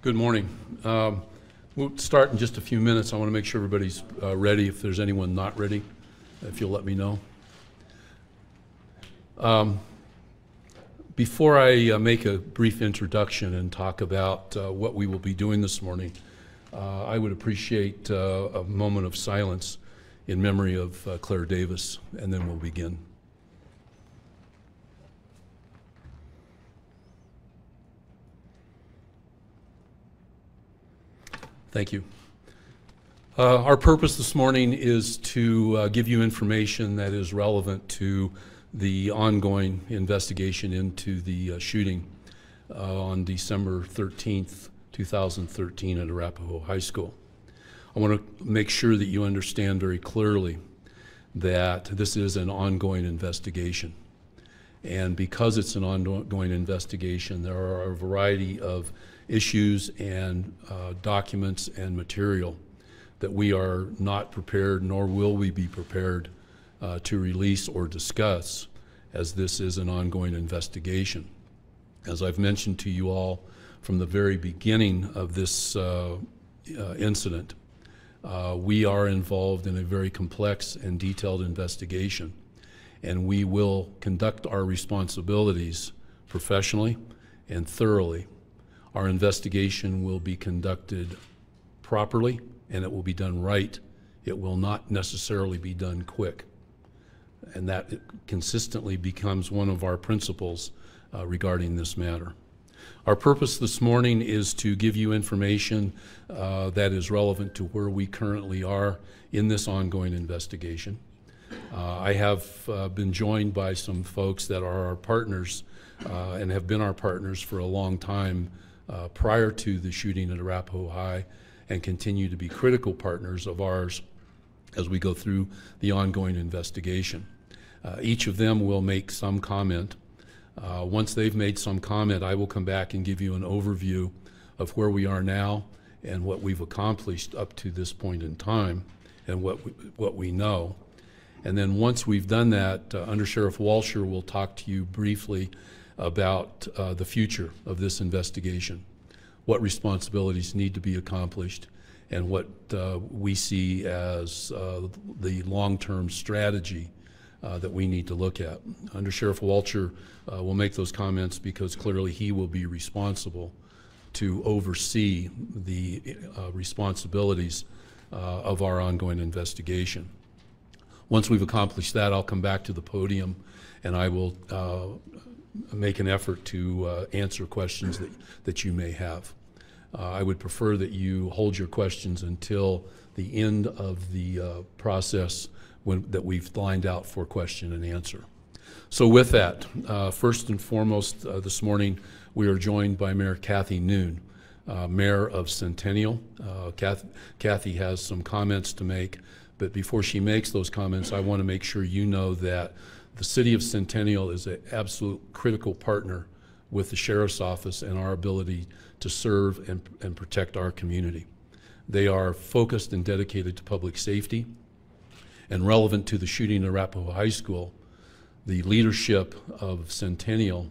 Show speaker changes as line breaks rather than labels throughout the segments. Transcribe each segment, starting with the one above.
Good morning. We'll start in just a few minutes. I want to make sure everybody's ready. If there's anyone not ready, if you'll let me know. Before I make a brief introduction and talk about what we will be doing this morning, I would appreciate a moment of silence in memory of Claire Davis, and then we'll begin. Thank you. Our purpose this morning is to give you information that is relevant to the ongoing investigation into the shooting on December 13th, 2013 at Arapahoe High School. I want to make sure that you understand very clearly that this is an ongoing investigation. And because it's an ongoing investigation, there are a variety of issues and documents and material that we are not prepared, nor will we be prepared to release or discuss, as this is an ongoing investigation. As I've mentioned to you all from the very beginning of this incident, we are involved in a very complex and detailed investigation, and we will conduct our responsibilities professionally and thoroughly. Our investigation will be conducted properly, and it will be done right. It will not necessarily be done quick. And that consistently becomes one of our principles regarding this matter. Our purpose this morning is to give you information that is relevant to where we currently are in this ongoing investigation. I have been joined by some folks that are our partners and have been our partners for a long time prior to the shooting at Arapahoe High, and continue to be critical partners of ours as we go through the ongoing investigation. Each of them will make some comment. Once they've made some comment, I will come back and give you an overview of where we are now and what we've accomplished up to this point in time and what we know. And then once we've done that, Under Sheriff Walsher will talk to you briefly about the future of this investigation, what responsibilities need to be accomplished, and what we see as the long-term strategy that we need to look at. Under Sheriff Walsher will make those comments because clearly he will be responsible to oversee the responsibilities of our ongoing investigation. Once we've accomplished that, I'll come back to the podium and I will make an effort to answer questions that you may have. I would prefer that you hold your questions until the end of the process that we've lined out for question and answer. So with that, first and foremost this morning, we are joined by Mayor Kathy Noon, Mayor of Centennial. Kathy has some comments to make, but before she makes those comments, I want to make sure you know that the City of Centennial is an absolute critical partner with the Sheriff's Office and our ability to serve and protect our community. They are focused and dedicated to public safety, and relevant to the shooting at Arapahoe High School, the leadership of Centennial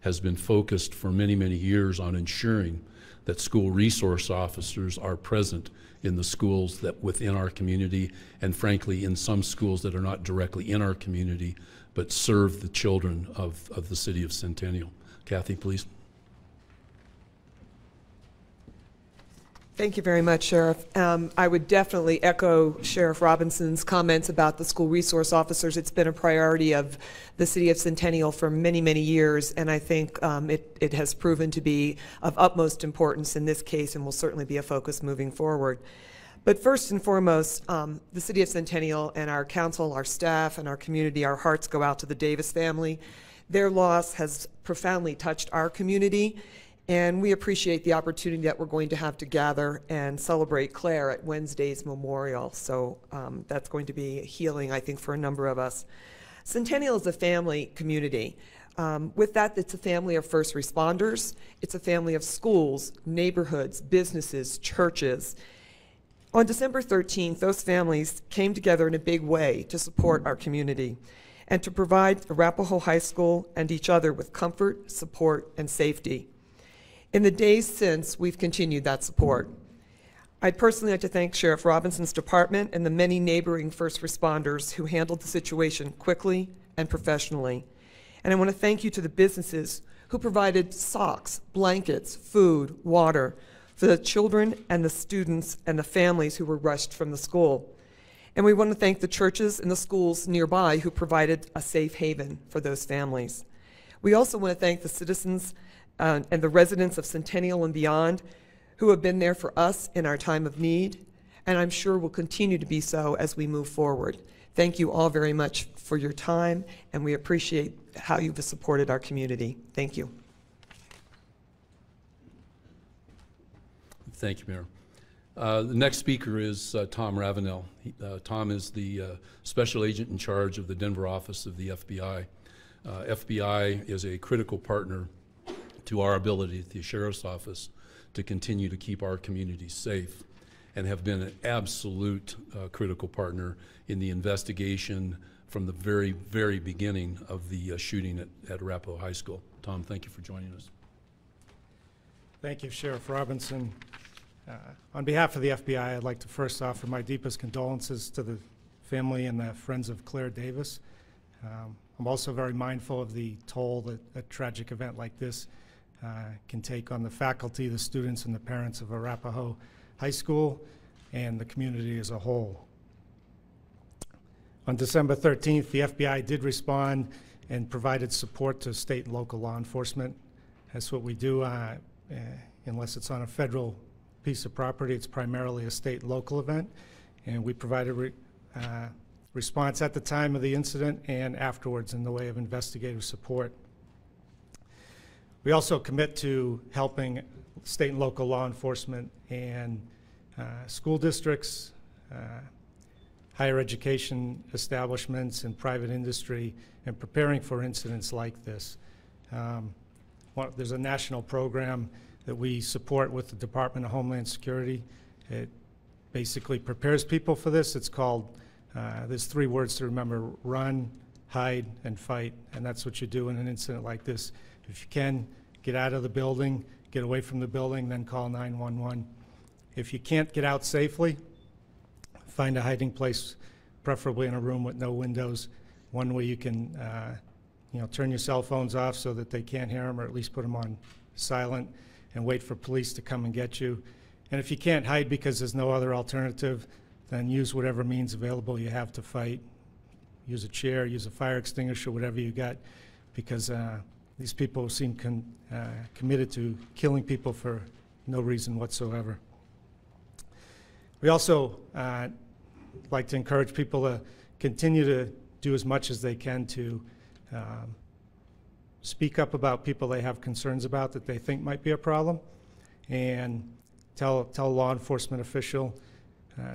has been focused for many, many years on ensuring that school resource officers are present in the schools that within our community, and frankly in some schools that are not directly in our community but serve the children of the City of Centennial. Kathy, please.
Thank you very much, Sheriff. I would definitely echo Sheriff Robinson's comments about the school resource officers. It's been a priority of the City of Centennial for many, many years, and I think it has proven to be of utmost importance in this case and will certainly be a focus moving forward. But first and foremost, the City of Centennial and our council, our staff, and our community, our hearts go out to the Davis family. Their loss has profoundly touched our community, and we appreciate the opportunity that we're going to have to gather and celebrate Claire at Wednesday's memorial. So that's going to be healing, I think, for a number of us. Centennial is a family community. With that, it's a family of first responders. It's a family of schools, neighborhoods, businesses, churches. On December 13th, those families came together in a big way to support our community and to provide Arapahoe High School and each other with comfort, support, and safety. In the days since, we've continued that support. I'd personally like to thank Sheriff Robinson's department and the many neighboring first responders who handled the situation quickly and professionally. And I want to thank you to the businesses who provided socks, blankets, food, water for the children and the students and the families who were rushed from the school. And we want to thank the churches and the schools nearby who provided a safe haven for those families. We also want to thank the citizens and the residents of Centennial and beyond who have been there for us in our time of need, and I'm sure will continue to be so as we move forward. Thank you all very much for your time, and we appreciate how you've supported our community. Thank you.
Thank you, Mayor. The next speaker is Tom Ravenel. Tom is the special agent in charge of the Denver office of the FBI. FBI is a critical partner to our ability at the Sheriff's Office to continue to keep our communities safe, and have been an absolute critical partner in the investigation from the very, very beginning of the shooting at Arapahoe High School. Tom, thank you for joining us.
Thank you, Sheriff Robinson. On behalf of the FBI, I'd like to first offer my deepest condolences to the family and the friends of Claire Davis. I'm also very mindful of the toll that a tragic event like this can take on the faculty, the students, and the parents of Arapahoe High School and the community as a whole. On December 13th, the FBI did respond and provided support to state and local law enforcement. That's what we do. Unless it's on a federal piece of property, it's primarily a state and local event. And we provided response at the time of the incident and afterwards in the way of investigative support. We also commit to helping state and local law enforcement and school districts, higher education establishments, and private industry in preparing for incidents like this. There's a national program that we support with the Department of Homeland Security. It basically prepares people for this. It's called, there's 3 words to remember: run, hide, and fight. And that's what you do in an incident like this. If you can, get out of the building, get away from the building, then call 911. If you can't get out safely, find a hiding place, preferably in a room with no windows. One way you can turn your cell phones off so that they can't hear them, or at least put them on silent, and wait for police to come and get you. And if you can't hide because there's no other alternative, then use whatever means available you have to fight. Use a chair, use a fire extinguisher, whatever you got, because these people seem committed to killing people for no reason whatsoever. We also like to encourage people to continue to do as much as they can to speak up about people they have concerns about that they think might be a problem, and tell a law enforcement official,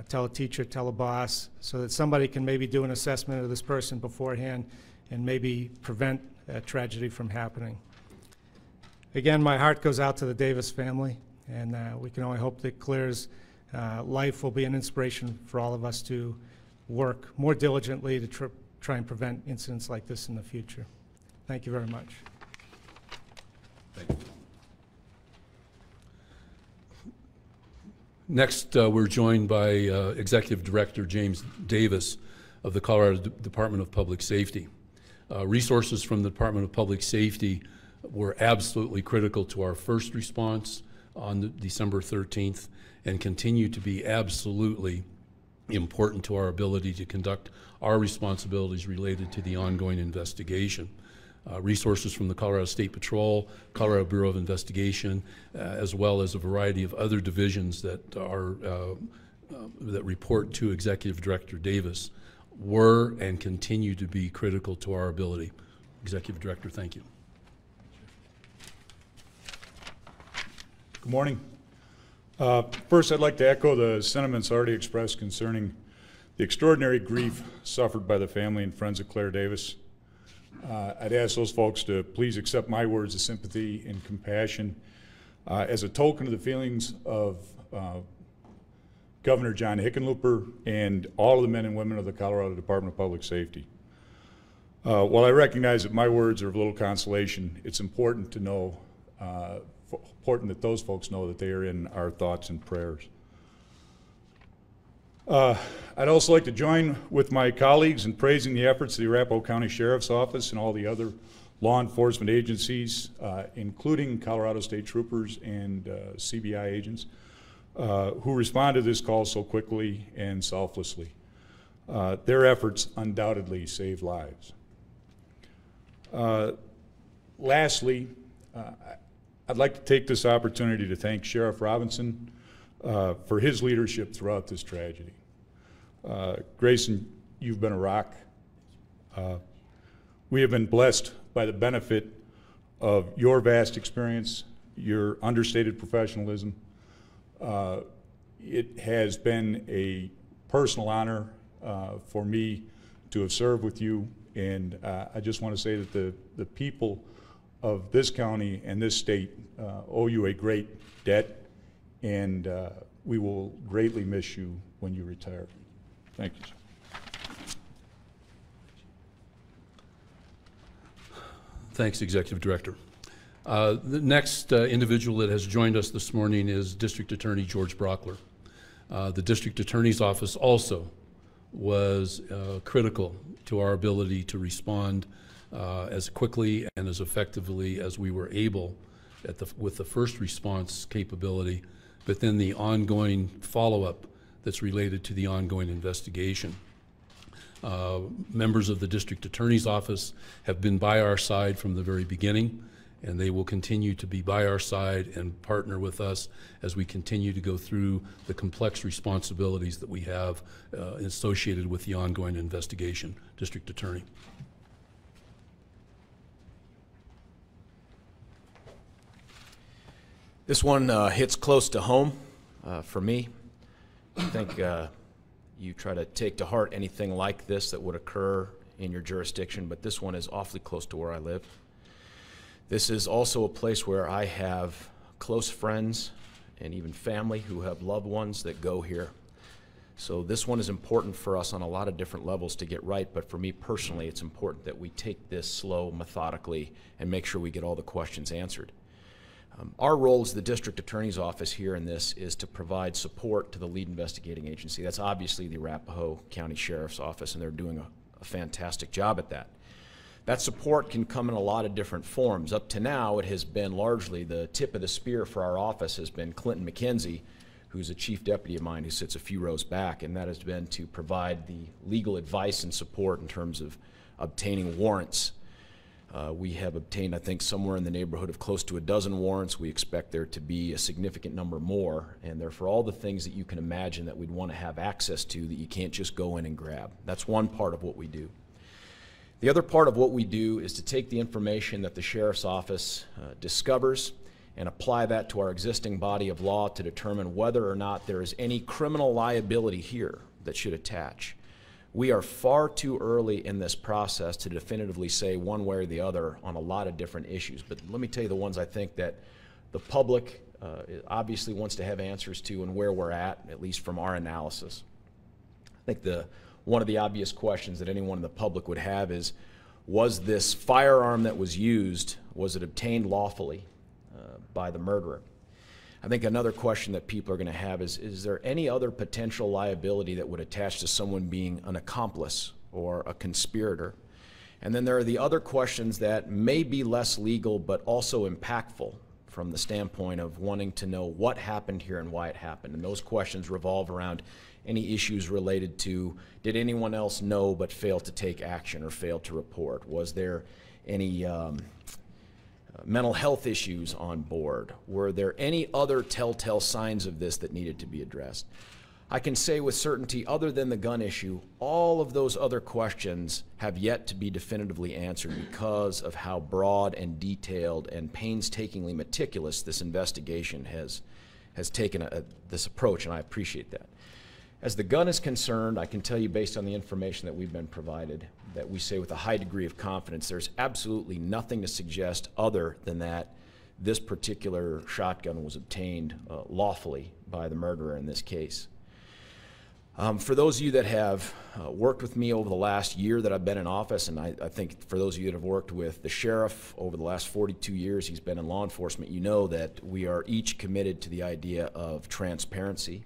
tell a teacher, tell a boss, so that somebody can maybe do an assessment of this person beforehand and maybe prevent a tragedy from happening. Again, my heart goes out to the Davis family, and we can only hope that Claire's life will be an inspiration for all of us to work more diligently to try and prevent incidents like this in the future. Thank you very much.
Thank you. Next, we're joined by Executive Director James Davis of the Colorado Department of Public Safety. Resources from the Department of Public Safety were absolutely critical to our first response on December 13th, and continue to be absolutely important to our ability to conduct our responsibilities related to the ongoing investigation. Resources from the Colorado State Patrol, Colorado Bureau of Investigation, as well as a variety of other divisions that are that report to Executive Director Davis, were and continue to be critical to our ability. Executive Director, thank you.
Good morning. First, I'd like to echo the sentiments already expressed concerning the extraordinary grief suffered by the family and friends of Claire Davis. I'd ask those folks to please accept my words of sympathy and compassion as a token of the feelings of Governor John Hickenlooper and all of the men and women of the Colorado Department of Public Safety. While I recognize that my words are of little consolation, it's important to know important that those folks know that they are in our thoughts and prayers. I'd also like to join with my colleagues in praising the efforts of the Arapahoe County Sheriff's Office and all the other law enforcement agencies, including Colorado State Troopers and CBI agents, who responded to this call so quickly and selflessly. Their efforts undoubtedly saved lives. Lastly, I'd like to take this opportunity to thank Sheriff Robinson for his leadership throughout this tragedy. Grayson, you've been a rock. We have been blessed by the benefit of your vast experience, your understated professionalism. It has been a personal honor for me to have served with you, and I just want to say that the people of this county and this state owe you a great debt, and we will greatly miss you when you retire. Thank you, sir.
Thanks, Executive Director. The next individual that has joined us this morning is District Attorney George Brauchler. The District Attorney's Office also was critical to our ability to respond as quickly and as effectively as we were able with the first response capability, but then the ongoing follow-up that's related to the ongoing investigation. Members of the District Attorney's Office have been by our side from the very beginning, and they will continue to be by our side and partner with us as we continue to go through the complex responsibilities that we have associated with the ongoing investigation. District Attorney.
This one hits close to home for me. I think you try to take to heart anything like this that would occur in your jurisdiction, but this one is awfully close to where I live. This is also a place where I have close friends and even family who have loved ones that go here. So this one is important for us on a lot of different levels to get right, but for me personally, it's important that we take this slow, methodically, and make sure we get all the questions answered. Our role as the District Attorney's Office here in this is to provide support to the lead investigating agency. That's obviously the Arapahoe County Sheriff's Office, and they're doing a fantastic job at that. That support can come in a lot of different forms. Up to now, it has been largely the tip of the spear for our office has been Clinton McKenzie, who's a chief deputy of mine who sits a few rows back, and that has been to provide the legal advice and support in terms of obtaining warrants. We have obtained, I think, somewhere in the neighborhood of close to a dozen warrants. We expect there to be a significant number more, and they're for all the things that you can imagine that we'd want to have access to that you can't just go in and grab. That's one part of what we do. The other part of what we do is to take the information that the Sheriff's Office discovers and apply that to our existing body of law to determine whether or not there is any criminal liability here that should attach. We are far too early in this process to definitively say one way or the other on a lot of different issues. But let me tell you the ones I think that the public obviously wants to have answers to and where we're at least from our analysis. I think one of the obvious questions that anyone in the public would have is, was this firearm that was used, was it obtained lawfully by the murderer? I think another question that people are going to have is there any other potential liability that would attach to someone being an accomplice or a conspirator? And then there are the other questions that may be less legal but also impactful from the standpoint of wanting to know what happened here and why it happened. And those questions revolve around any issues related to, did anyone else know but fail to take action or fail to report? Was there any mental health issues on board? Were there any other telltale signs of this that needed to be addressed? I can say with certainty, other than the gun issue, all of those other questions have yet to be definitively answered because of how broad and detailed and painstakingly meticulous this investigation has taken this approach, and I appreciate that. As the gun is concerned, I can tell you based on the information that we've been provided, that we say with a high degree of confidence, there's absolutely nothing to suggest other than that this particular shotgun was obtained lawfully by the murderer in this case. For those of you that have worked with me over the last year that I've been in office, and I think for those of you that have worked with the sheriff over the last 42 years he's been in law enforcement, you know that we are each committed to the idea of transparency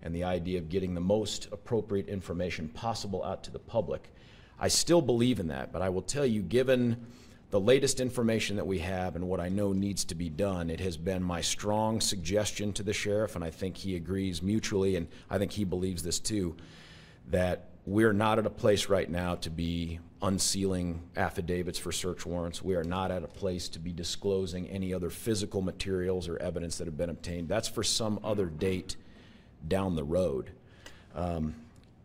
and the idea of getting the most appropriate information possible out to the public. I still believe in that, but I will tell you, given the latest information that we have and what I know needs to be done, it has been my strong suggestion to the sheriff, and I think he agrees mutually, and I think he believes this too, that we're not at a place right now to be unsealing affidavits for search warrants. We are not at a place to be disclosing any other physical materials or evidence that have been obtained. That's for some other date down the road.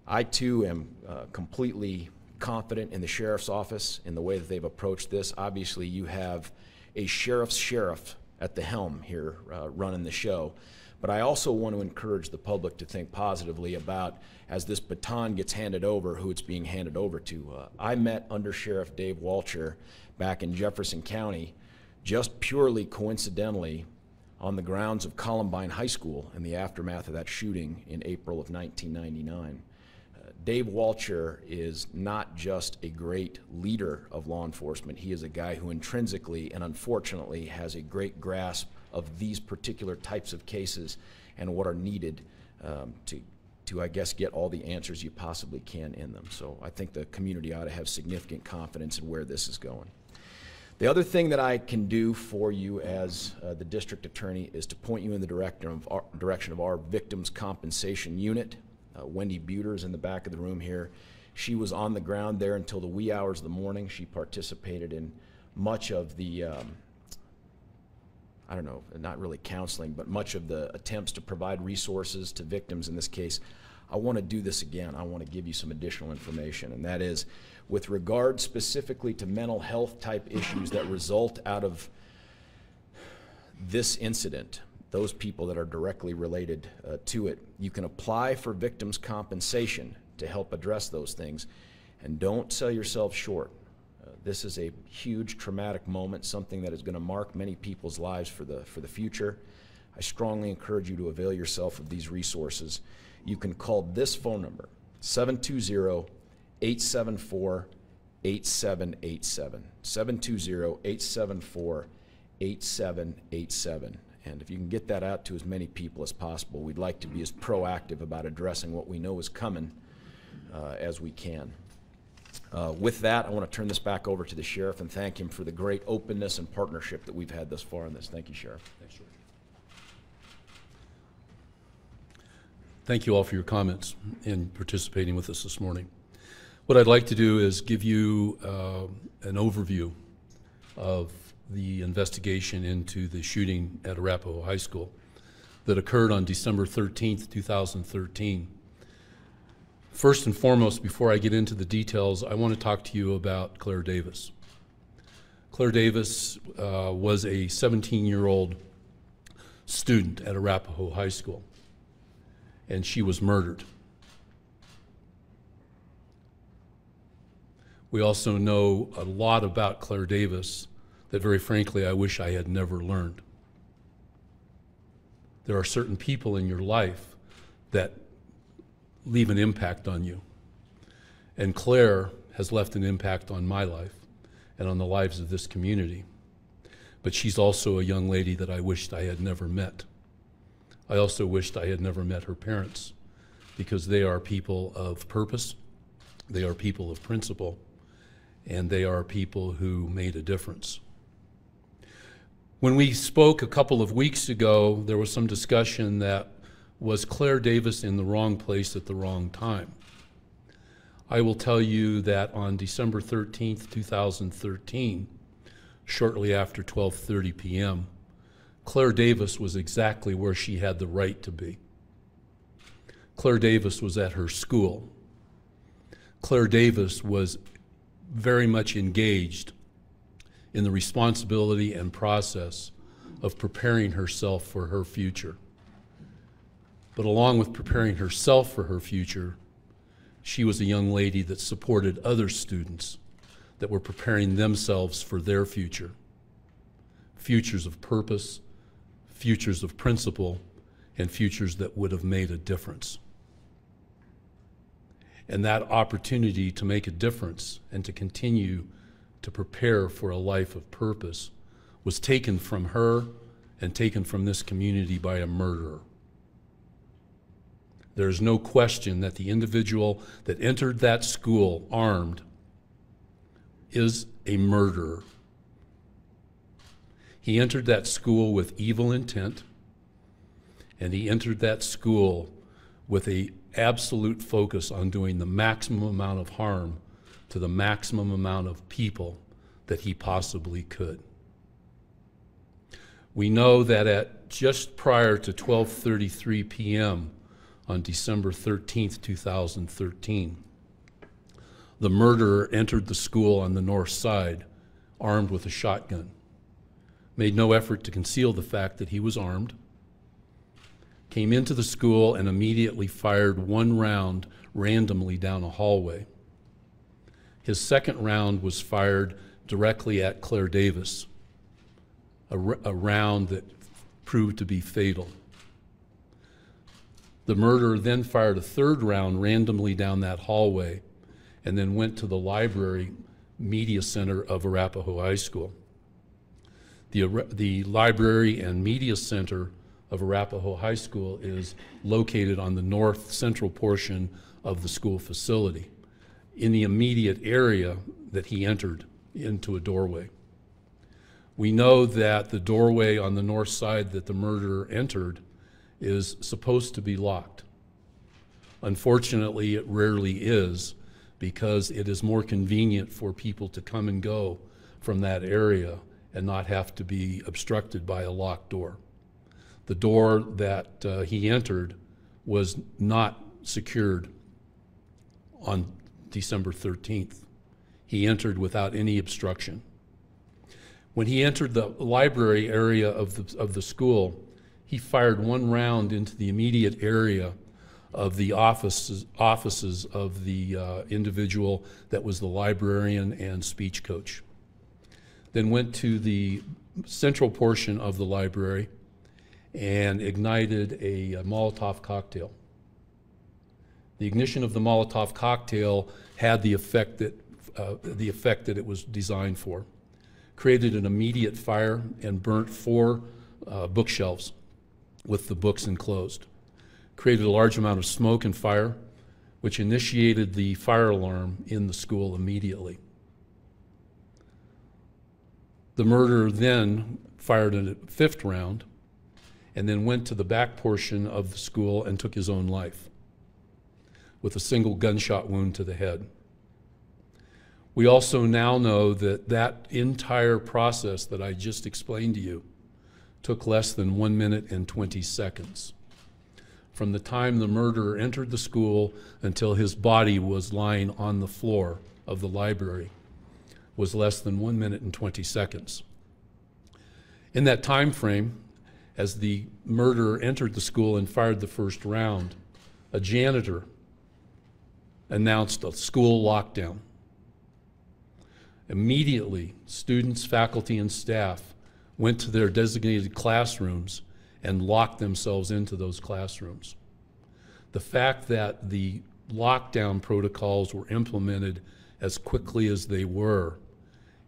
I too am completely confident in the sheriff's office in the way that they've approached this. Obviously, you have a sheriff's sheriff at the helm here running the show. But I also want to encourage the public to think positively about, as this baton gets handed over, who it's being handed over to. I met Under Sheriff Dave Walcher back in Jefferson County, just purely coincidentally, on the grounds of Columbine High School in the aftermath of that shooting in April of 1999. Dave Walcher is not just a great leader of law enforcement, he is a guy who intrinsically and unfortunately has a great grasp of these particular types of cases and what are needed to, I guess, get all the answers you possibly can in them. So I think the community ought to have significant confidence in where this is going. The other thing that I can do for you as the district attorney is to point you in the direction of our victims compensation unit. Wendy Buter's in the back of the room here. She was on the ground there until the wee hours of the morning. She participated in much of the, I don't know, not really counseling, but much of the attempts to provide resources to victims in this case. I want to do this again. I want to give you some additional information, and that is with regard specifically to mental health type issues that result out of this incident. Those people that are directly related to it. You can apply for victims' compensation to help address those things, and don't sell yourself short. This is a huge traumatic moment, something that is going to mark many people's lives for the future. I strongly encourage you to avail yourself of these resources. You can call this phone number, 720-874-8787, 720-874-8787. And if you can get that out to as many people as possible, we'd like to be as proactive about addressing what we know is coming as we can. With that, I want to turn this back over to the sheriff and thank him for the great openness and partnership that we've had thus far in this. Thank you, Sheriff. Thanks, George.
Thank you all for your comments and participating with us this morning. What I'd like to do is give you an overview of the investigation into the shooting at Arapahoe High School that occurred on December 13th, 2013. First and foremost, before I get into the details, I want to talk to you about Claire Davis. Claire Davis was a 17-year-old student at Arapahoe High School, and she was murdered. We also know a lot about Claire Davis that, very frankly, I wish I had never learned. There are certain people in your life that leave an impact on you. And Claire has left an impact on my life and on the lives of this community. But she's also a young lady that I wished I had never met. I also wished I had never met her parents, because they are people of purpose, they are people of principle, and they are people who made a difference. When we spoke a couple of weeks ago, there was some discussion that was Claire Davis in the wrong place at the wrong time. I will tell you that on December 13th, 2013, shortly after 12:30 p.m., Claire Davis was exactly where she had the right to be. Claire Davis was at her school. Claire Davis was very much engaged in the responsibility and process of preparing herself for her future. But along with preparing herself for her future, she was a young lady that supported other students that were preparing themselves for their future. Futures of purpose, futures of principle, and futures that would have made a difference. and that opportunity to make a difference and to continue to prepare for a life of purpose was taken from her and taken from this community by a murderer. There is no question that the individual that entered that school armed is a murderer. He entered that school with evil intent, and he entered that school with an absolute focus on doing the maximum amount of harm to the maximum amount of people that he possibly could. We know that at just prior to 12:33 p.m. on December 13th, 2013, the murderer entered the school on the north side armed with a shotgun, made no effort to conceal the fact that he was armed, came into the school and immediately fired one round randomly down a hallway. His second round was fired directly at Claire Davis, a round that proved to be fatal. The murderer then fired a third round randomly down that hallway and then went to the library media center of Arapahoe High School. The library and media center of Arapahoe High School is located on the north central portion of the school facility, in the immediate area that he entered into a doorway. We know that the doorway on the north side that the murderer entered is supposed to be locked. Unfortunately, it rarely is, because it is more convenient for people to come and go from that area and not have to be obstructed by a locked door. The door that he entered was not secured on December 13th. He entered without any obstruction. When he entered the library area of the school, he fired one round into the immediate area of the offices of the individual that was the librarian and speech coach. Then went to the central portion of the library and ignited a Molotov cocktail. The ignition of the Molotov cocktail had the effect that it was designed for. Created an immediate fire and burnt 4 bookshelves with the books enclosed. Created a large amount of smoke and fire, which initiated the fire alarm in the school immediately. The murderer then fired a 5th round and then went to the back portion of the school and took his own life with a single gunshot wound to the head. We also now know that that entire process that I just explained to you took less than 1 minute and 20 seconds. From the time the murderer entered the school until his body was lying on the floor of the library was less than 1 minute and 20 seconds. In that time frame, as the murderer entered the school and fired the first round, a janitor announced a school lockdown. Immediately, students, faculty, and staff went to their designated classrooms and locked themselves into those classrooms. The fact that the lockdown protocols were implemented as quickly as they were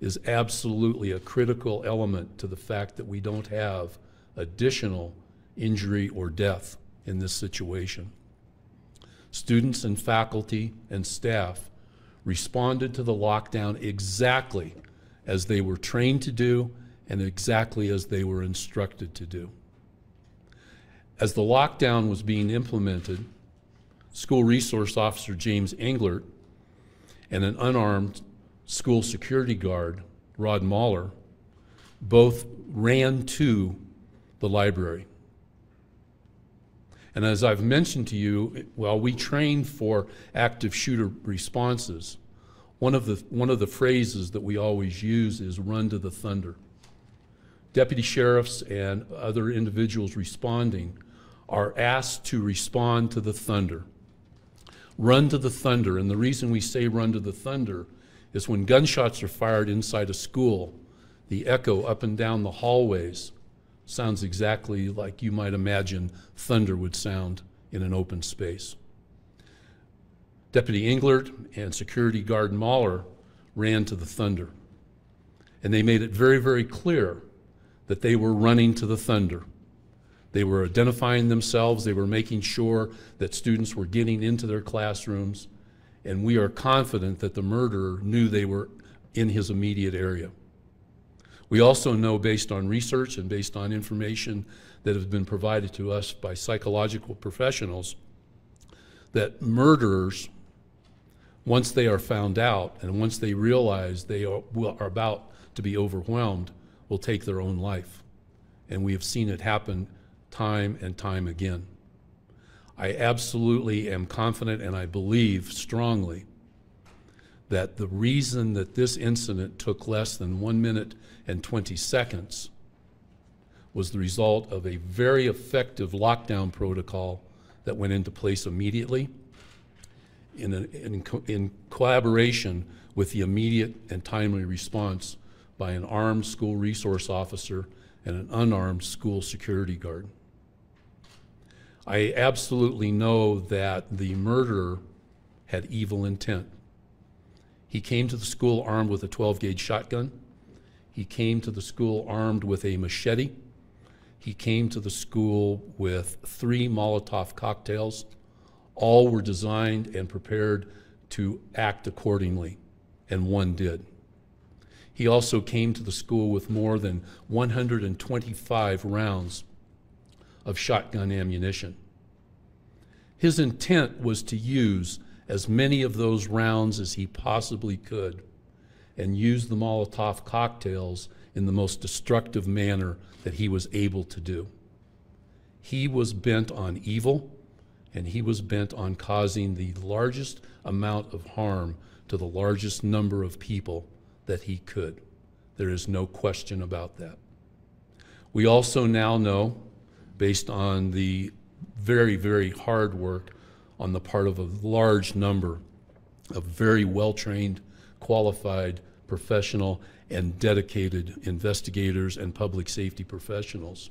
is absolutely a critical element to the fact that we don't have additional injury or death in this situation. Students and faculty and staff responded to the lockdown exactly as they were trained to do and exactly as they were instructed to do. As the lockdown was being implemented, School Resource Officer James Enyart and an unarmed school security guard, Rod Mahler, both ran to the library. And as I've mentioned to you, while we train for active shooter responses, one of the phrases that we always use is run to the thunder. Deputy sheriffs and other individuals responding are asked to respond to the thunder. Run to the thunder, and the reason we say run to the thunder is when gunshots are fired inside a school, the echo up and down the hallways sounds exactly like you might imagine thunder would sound in an open space. Deputy Englert and security guard Mahler ran to the thunder. And they made it very, very clear that they were running to the thunder. They were identifying themselves. They were making sure that students were getting into their classrooms. And we are confident that the murderer knew they were in his immediate area. We also know, based on research and based on information that has been provided to us by psychological professionals, that murderers, once they are found out and once they realize they are about to be overwhelmed, will take their own life. And we have seen it happen time and time again. I absolutely am confident, and I believe strongly, that the reason that this incident took less than 1 minute and 20 seconds was the result of a very effective lockdown protocol that went into place immediately in collaboration with the immediate and timely response by an armed school resource officer and an unarmed school security guard. I absolutely know that the murderer had evil intent. He came to the school armed with a 12-gauge shotgun. He came to the school armed with a machete. He came to the school with 3 Molotov cocktails. All were designed and prepared to act accordingly, and one did. He also came to the school with more than 125 rounds of shotgun ammunition. His intent was to use as many of those rounds as he possibly could and use the Molotov cocktails in the most destructive manner that he was able to do. He was bent on evil, and he was bent on causing the largest amount of harm to the largest number of people that he could. There is no question about that. We also now know, based on the very, very hard work on the part of a large number of very well-trained, qualified, professional, and dedicated investigators and public safety professionals,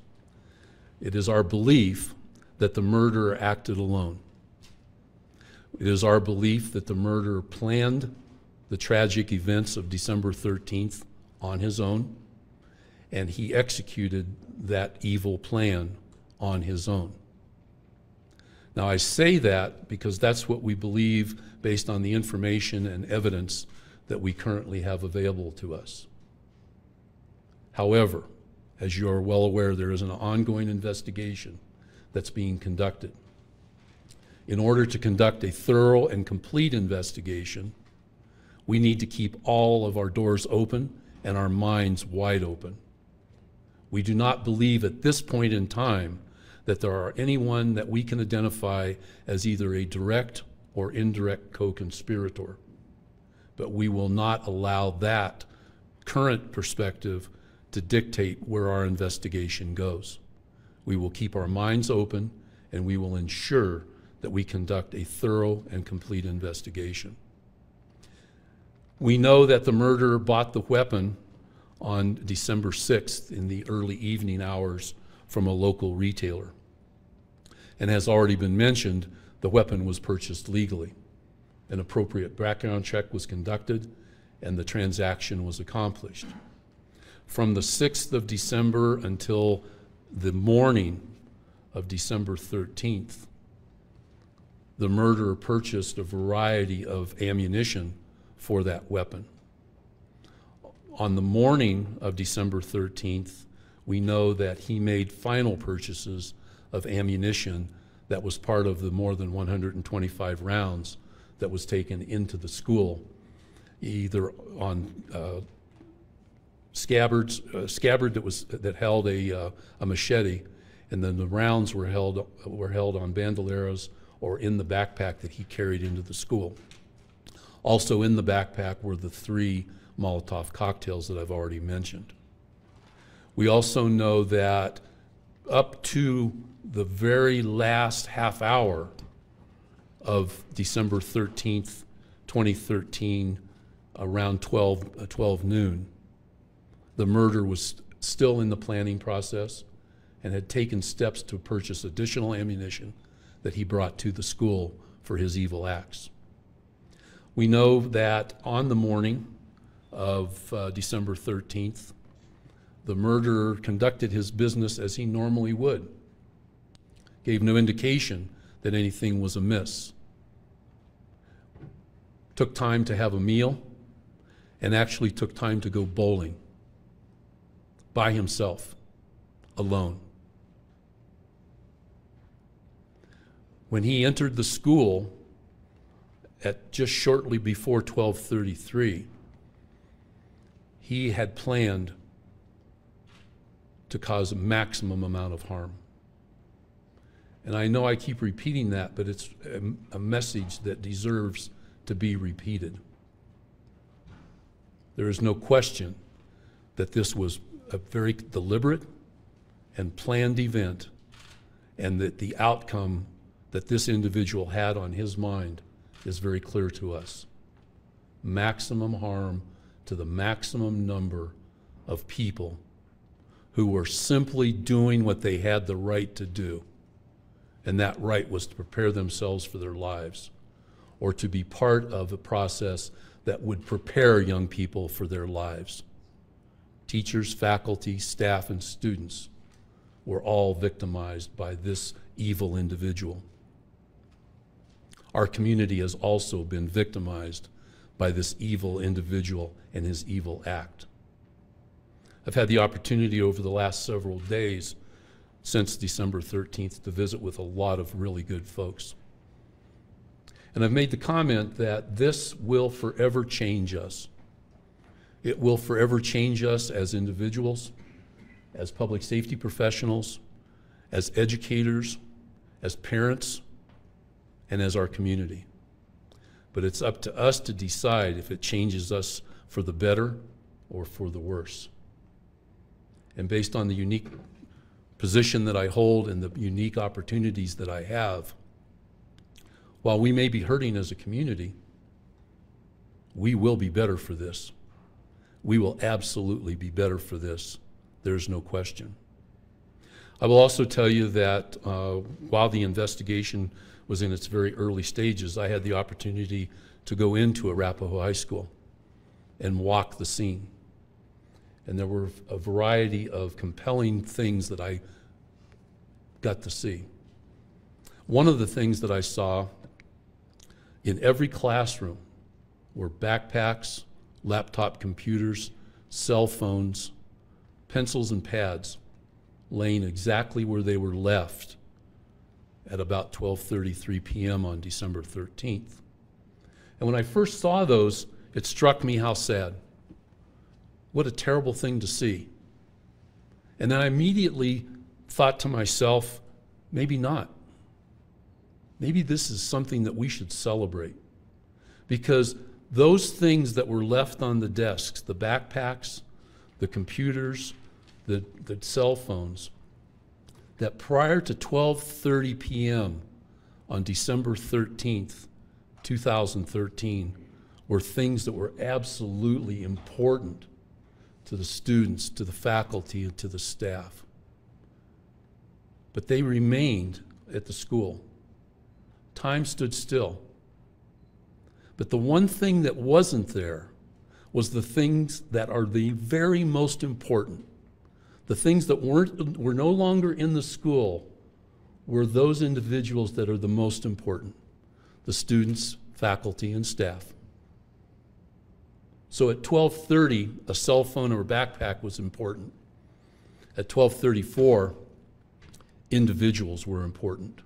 it is our belief that the murderer acted alone. It is our belief that the murderer planned the tragic events of December 13th on his own, and he executed that evil plan on his own. Now, I say that because that's what we believe based on the information and evidence that we currently have available to us. However, as you are well aware, there is an ongoing investigation that's being conducted. In order to conduct a thorough and complete investigation, we need to keep all of our doors open and our minds wide open. We do not believe at this point in time that there are anyone that we can identify as either a direct or indirect co-conspirator. But we will not allow that current perspective to dictate where our investigation goes. We will keep our minds open, and we will ensure that we conduct a thorough and complete investigation. We know that the murderer bought the weapon on December 6th in the early evening hours from a local retailer. And as already been mentioned, the weapon was purchased legally. An appropriate background check was conducted, and the transaction was accomplished. From the 6th of December until the morning of December 13th, the murderer purchased a variety of ammunition for that weapon. On the morning of December 13th, we know that he made final purchases of ammunition that was part of the more than 125 rounds that was taken into the school, either on scabbard that held a machete, and then the rounds were held on bandoleros or in the backpack that he carried into the school. Also in the backpack were the 3 Molotov cocktails that I've already mentioned. We also know that up to the very last half hour of December 13th, 2013, around 12 noon, the murder was still in the planning process and had taken steps to purchase additional ammunition that he brought to the school for his evil acts. We know that on the morning of December 13th, the murderer conducted his business as he normally would, gave no indication that anything was amiss, took time to have a meal, and actually took time to go bowling by himself, alone. When he entered the school at just shortly before 12:33, he had planned to cause a maximum amount of harm. And I know I keep repeating that, but it's a message that deserves to be repeated. There is no question that this was a very deliberate and planned event, and that the outcome that this individual had on his mind is very clear to us. Maximum harm to the maximum number of people who were simply doing what they had the right to do. And that right was to prepare themselves for their lives, or to be part of a process that would prepare young people for their lives. Teachers, faculty, staff, and students were all victimized by this evil individual. Our community has also been victimized by this evil individual and his evil act. I've had the opportunity over the last several days since December 13th to visit with a lot of really good folks. And I've made the comment that this will forever change us. It will forever change us as individuals, as public safety professionals, as educators, as parents, and as our community. But it's up to us to decide if it changes us for the better or for the worse. And based on the unique position that I hold and the unique opportunities that I have, while we may be hurting as a community, we will be better for this. We will absolutely be better for this. There's no question. I will also tell you that while the investigation was in its very early stages, I had the opportunity to go into Arapahoe High School and walk the scene. And there were a variety of compelling things that I got to see. One of the things that I saw in every classroom were backpacks, laptop computers, cell phones, pencils and pads laying exactly where they were left at about 12:33 p.m. on December 13th. And when I first saw those, it struck me how sad. What a terrible thing to see. And then I immediately thought to myself, maybe not. Maybe this is something that we should celebrate. Because those things that were left on the desks, the backpacks, the computers, the cell phones, that prior to 12:30 p.m. on December 13th, 2013, were things that were absolutely important to the students, to the faculty, and to the staff. But they remained at the school. Time stood still. But the one thing that wasn't there was the things that are the very most important. The things that were no longer in the school were those individuals that are the most important: the students, faculty, and staff. So at 12:30, a cell phone or a backpack was important. At 12:34, individuals were important.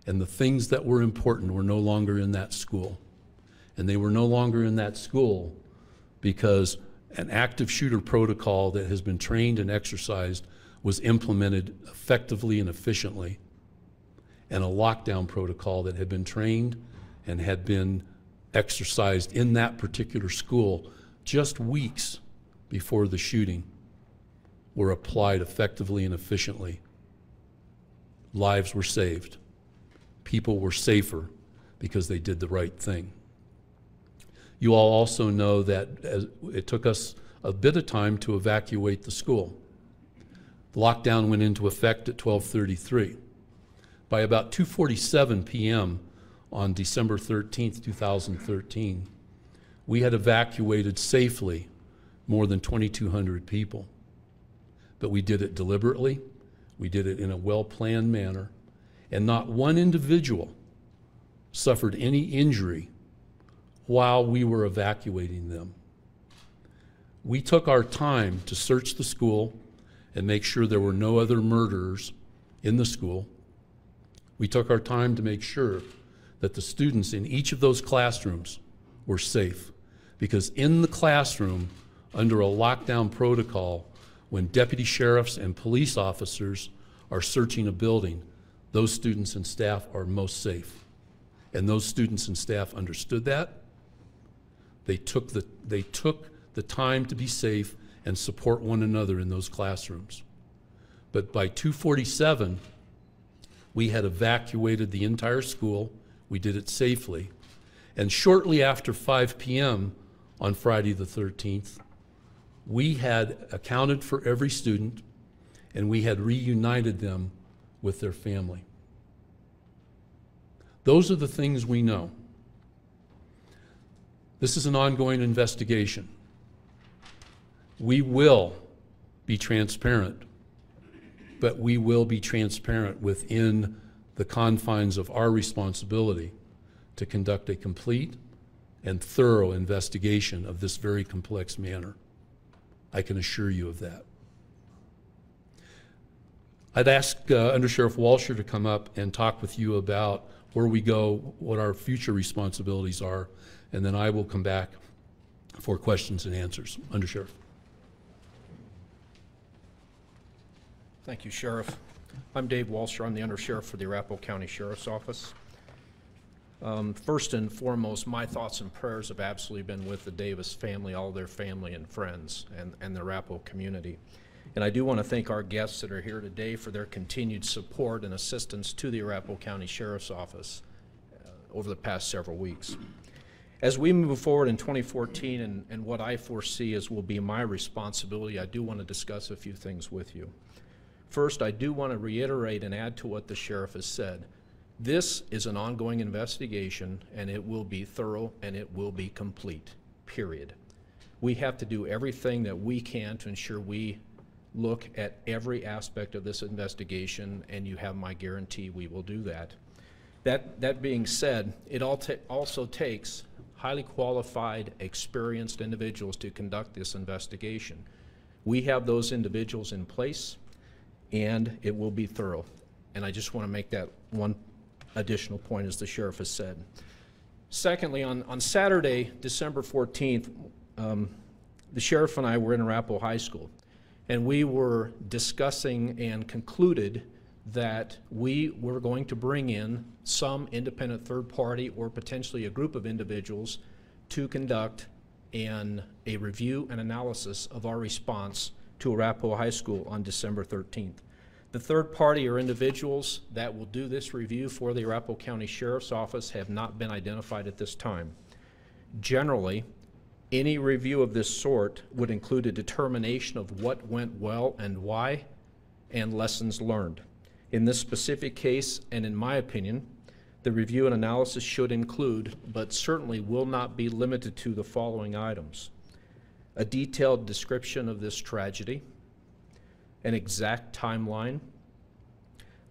And the things that were important were no longer in that school. And they were no longer in that school because an active shooter protocol that has been trained and exercised was implemented effectively and efficiently, and a lockdown protocol that had been trained and had been exercised in that particular school just weeks before the shooting were applied effectively and efficiently. Lives were saved. People were safer because they did the right thing. You all also know that it took us a bit of time to evacuate the school. The lockdown went into effect at 12:33. By about 2:47 p.m. on December 13th, 2013, we had evacuated safely more than 2,200 people. But we did it deliberately, we did it in a well-planned manner, and not one individual suffered any injury while we were evacuating them. We took our time to search the school and make sure there were no other murderers in the school. We took our time to make sure that the students in each of those classrooms were safe. Because in the classroom, under a lockdown protocol, when deputy sheriffs and police officers are searching a building, those students and staff are most safe. And those students and staff understood that. They took the time to be safe and support one another in those classrooms. But by 2:47, we had evacuated the entire school. We did it safely. And shortly after 5 p.m. on Friday the 13th, we had accounted for every student and we had reunited them with their family. Those are the things we know. This is an ongoing investigation. We will be transparent, but we will be transparent within the confines of our responsibility to conduct a complete and thorough investigation of this very complex matter. I can assure you of that. I'd ask Under Sheriff Walsher to come up and talk with you about where we go, what our future responsibilities are, and then I will come back for questions and answers. Under Sheriff.
Thank you, Sheriff. I'm Dave Walsher. I'm the Undersheriff for the Arapahoe County Sheriff's Office. First and foremost, my thoughts and prayers have absolutely been with the Davis family, all their family and friends, and the Arapahoe community. And I do want to thank our guests that are here today for their continued support and assistance to the Arapahoe County Sheriff's Office over the past several weeks. As we move forward in 2014 and what I foresee as will be my responsibility, I do want to discuss a few things with you. First, I do want to reiterate and add to what the sheriff has said. This is an ongoing investigation, and it will be thorough and it will be complete, period. We have to do everything that we can to ensure we look at every aspect of this investigation, and you have my guarantee we will do that. That being said, it also takes highly qualified, experienced individuals to conduct this investigation. We have those individuals in place, and it will be thorough. And I just want to make that one additional point, as the sheriff has said. Secondly, on Saturday, December 14th, the sheriff and I were in Arapahoe High School, and we were discussing and concluded that we were going to bring in some independent third party or potentially a group of individuals to conduct a review and analysis of our response to Arapahoe High School on December 13th. The third party or individuals that will do this review for the Arapahoe County Sheriff's Office have not been identified at this time. Generally, any review of this sort would include a determination of what went well and why, and lessons learned. In this specific case, and in my opinion, the review and analysis should include, but certainly will not be limited to, the following items: a detailed description of this tragedy, an exact timeline,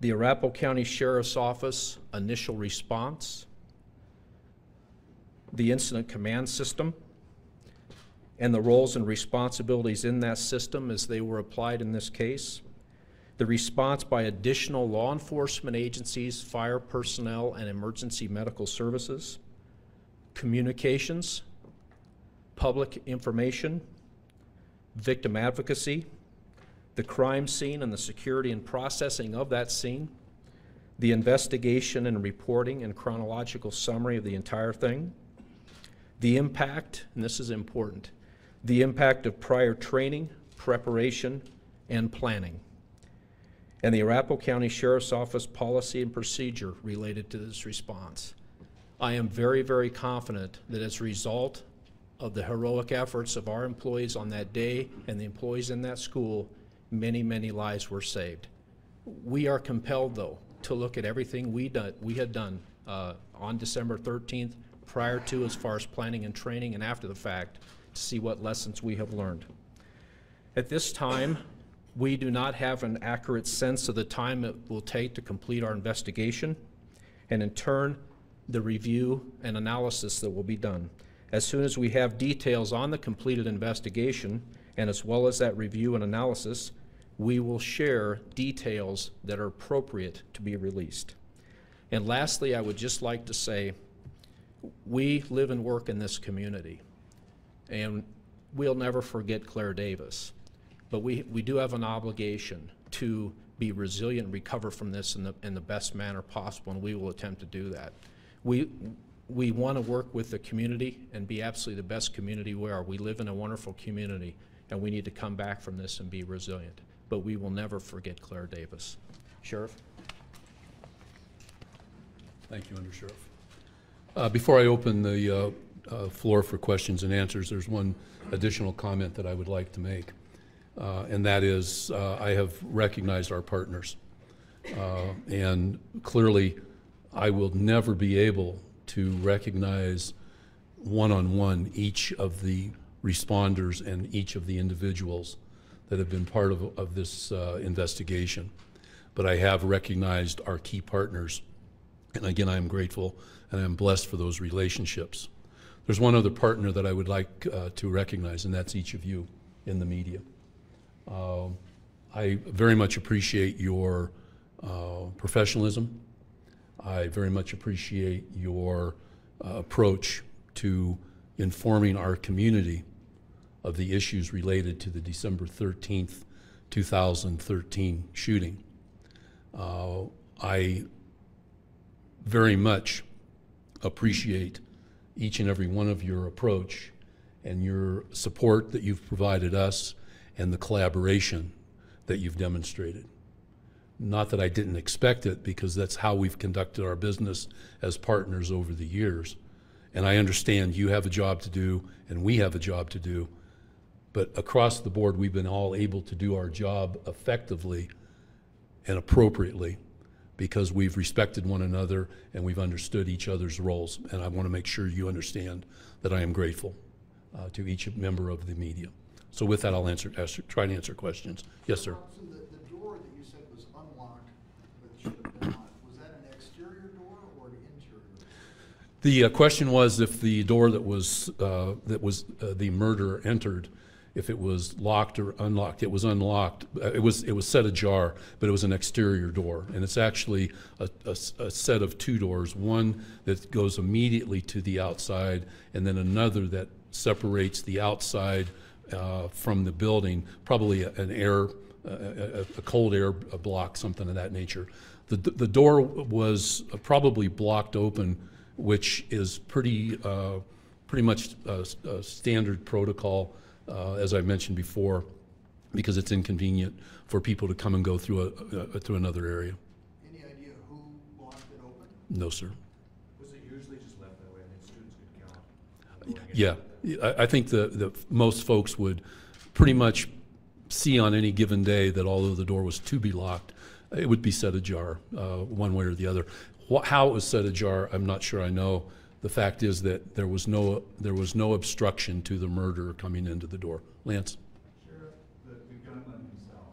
the Arapahoe County Sheriff's Office initial response, the incident command system, and the roles and responsibilities in that system as they were applied in this case, the response by additional law enforcement agencies, fire personnel, and emergency medical services, communications, public information, victim advocacy, the crime scene and the security and processing of that scene, the investigation and reporting and chronological summary of the entire thing, the impact, and this is important, the impact of prior training, preparation, and planning, and the Arapahoe County Sheriff's Office policy and procedure related to this response. I am very, very confident that as a result of the heroic efforts of our employees on that day and the employees in that school, many, many lives were saved. We are compelled, though, to look at everything we had done on December 13th prior to as far as planning and training, and after the fact to see what lessons we have learned. At this time, we do not have an accurate sense of the time it will take to complete our investigation, and in turn, the review and analysis that will be done. As soon as we have details on the completed investigation, and as well as that review and analysis, we will share details that are appropriate to be released. And lastly, I would just like to say, we live and work in this community, and we'll never forget Claire Davis. But we do have an obligation to be resilient and recover from this in the best manner possible, and we will attempt to do that. We want to work with the community and be absolutely the best community we are. We live in a wonderful community, and we need to come back from this and be resilient. But we will never forget Claire Davis. Sheriff?
Thank you, Under Sheriff. Before I open the floor for questions and answers, there's one additional comment that I would like to make. And that is, I have recognized our partners. And clearly, I will never be able to recognize one-on-one each of the responders and each of the individuals that have been part of this investigation. But I have recognized our key partners. And again, I am grateful and I am blessed for those relationships. There's one other partner that I would like to recognize, and that's each of you in the media. I very much appreciate your professionalism. I very much appreciate your approach to informing our community of the issues related to the December 13th, 2013 shooting. I very much appreciate each and every one of your approach and your support that you've provided us and the collaboration that you've demonstrated. Not that I didn't expect it, because that's how we've conducted our business as partners over the years. And I understand you have a job to do and we have a job to do, but across the board we've been all able to do our job effectively and appropriately because we've respected one another and we've understood each other's roles. And I want to make sure you understand that I am grateful to each member of the media. So with that, I'll try to answer questions. Yes, sir.
So the door that you said was unlocked, but should have been locked, was that an exterior door or an interior door?
The question was if the door that was the murderer entered, if it was locked or unlocked. It was unlocked. It was set ajar, but it was an exterior door, and it's actually a set of two doors. One that goes immediately to the outside, and then another that separates the outside from the building, probably a cold air block, something of that nature. The door was probably blocked open, which is pretty much a standard protocol, as I mentioned before, because it's inconvenient for people to come and go through to another area.
Any idea who blocked it open?
No, sir.
Was it usually just left that way and then students could count?
Yeah. I think the most folks would pretty much see on any given day that although the door was to be locked, it would be set ajar one way or the other. How it was set ajar, I'm not sure I know. The fact is that there was no obstruction to the murderer coming into the door. Lance?
Sheriff, the gunman himself,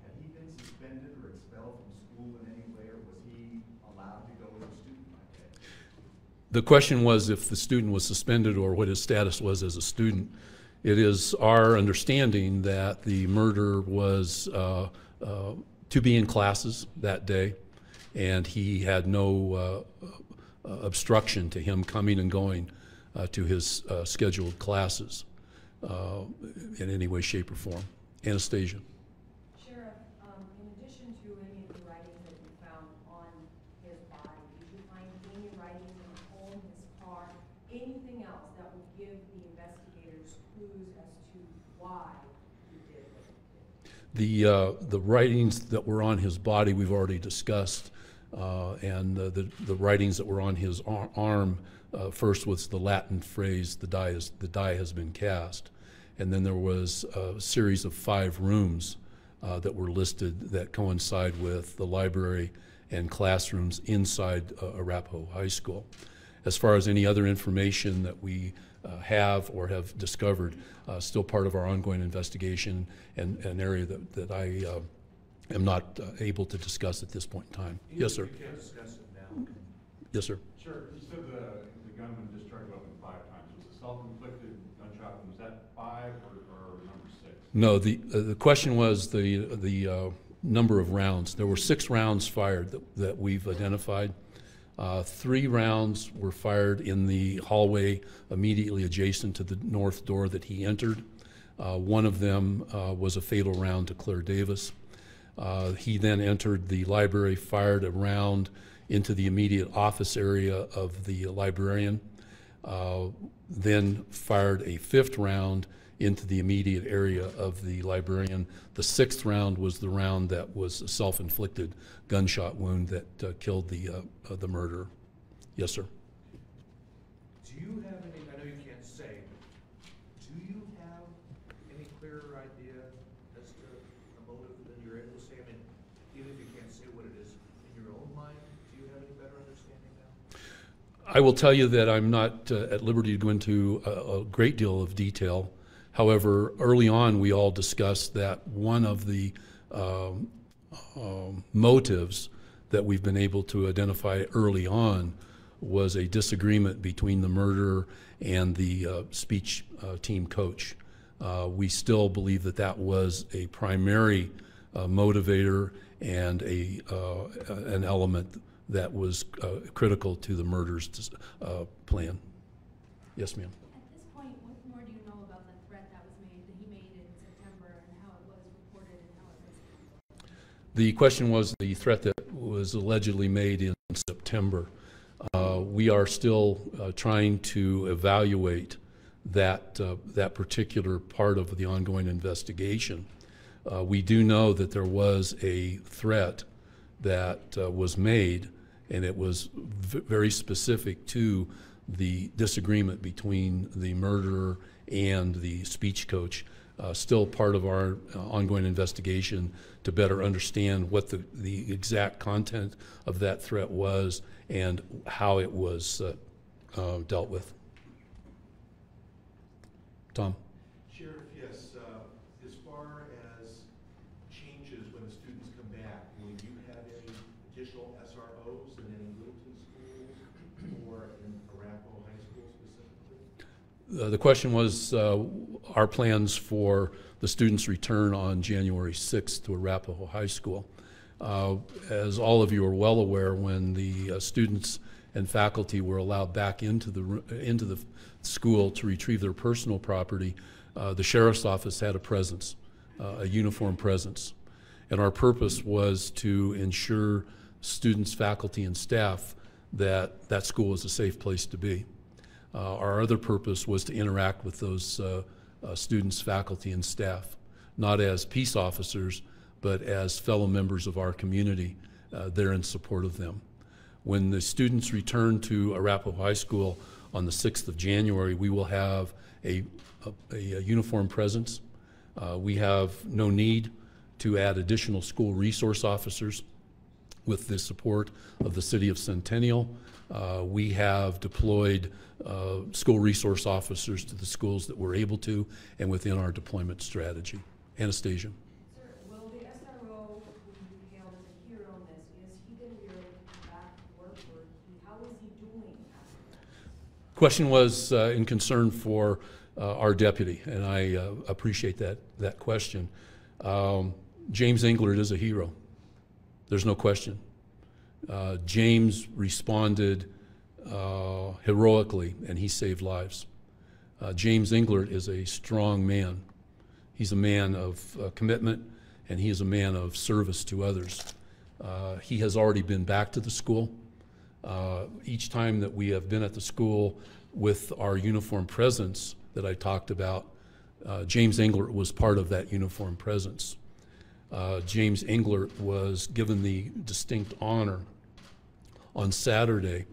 had he been suspended or expelled from school in any way, or was he allowed to go with a student like that?
The question was if the student was suspended or what his status was as a student. It is our understanding that the murderer was to be in classes that day, and he had no obstruction to him coming and going to his scheduled classes in any way, shape, or form. Anastasia.
Sheriff, in addition to any of the writings that you found on his body, did you find any writings in the home, his car, anything else that would give the investigators clues as to why he did what he did?
The writings that were on his body we've already discussed, and the writings that were on his arm, first was the Latin phrase, the die has been cast. And then there was a series of 5 rooms that were listed that coincide with the library and classrooms inside Arapahoe High School. As far as any other information that we have or have discovered, still part of our ongoing investigation and an area that I am not able to discuss at this point in time. Yes, sir.
You can't discuss it now.
Yes, sir.
Sure. You said the gunman discharged the weapon 5 times. Was it self-inflicted gunshot? Was that 5 or number 6?
No, the question was the number of rounds. There were 6 rounds fired that we've identified. 3 rounds were fired in the hallway immediately adjacent to the north door that he entered. One of them was a fatal round to Claire Davis. He then entered the library, fired a round into the immediate office area of the librarian, then fired a 5th round into the immediate area of the librarian. The 6th round was the round that was a self-inflicted gunshot wound that killed the murderer. Yes, sir.
Do you have any, I know you can't say, but do you have any clearer idea as to the motive than you're able to say? I mean, even if you can't say what it is in your own mind, do you have any better understanding now?
I will tell you that I'm not at liberty to go into a great deal of detail. However, early on, we all discussed that one of the motives that we've been able to identify early on was a disagreement between the murderer and the speech team coach. We still believe that that was a primary motivator and an element that was critical to the murder's plan. Yes, ma'am.
At this point, what more do you know about the threat that he made in September and how it was reported and how it was handled?
The question was the threat that was allegedly made in September. We are still trying to evaluate that particular part of the ongoing investigation. We do know that there was a threat that was made, and it was very specific to the disagreement between the murderer and the speech coach. Still part of our ongoing investigation to better understand what the exact content of that threat was and how it was dealt with. Tom?
Sheriff, yes. As far as changes when the students come back, will you have any additional SROs in any Littleton schools or in Arapahoe High School specifically?
The question was our plans for the students' return on January 6th to Arapahoe High School. As all of you are well aware, when the students and faculty were allowed back into the school to retrieve their personal property, the sheriff's office had a presence, a uniform presence. And our purpose was to ensure students, faculty, and staff that that school is a safe place to be. Our other purpose was to interact with those students, faculty, and staff, not as peace officers, but as fellow members of our community there in support of them. When the students return to Arapahoe High School on the 6th of January, we will have a uniform presence. We have no need to add additional school resource officers with the support of the City of Centennial. We have deployed school resource officers to the schools that we're able to and within our deployment strategy. Anastasia.
Sir, will the SRO who you hailed as a hero in this, is he going to be able to come back to work, or how is he doing after that?
Question was in concern for our deputy, and I appreciate that question. James Englert is a hero. There's no question. James responded heroically, and he saved lives. James Englert is a strong man. He's a man of commitment, and he is a man of service to others. He has already been back to the school. Each time that we have been at the school with our uniform presence that I talked about, James Englert was part of that uniform presence. James Englert was given the distinct honor on Saturday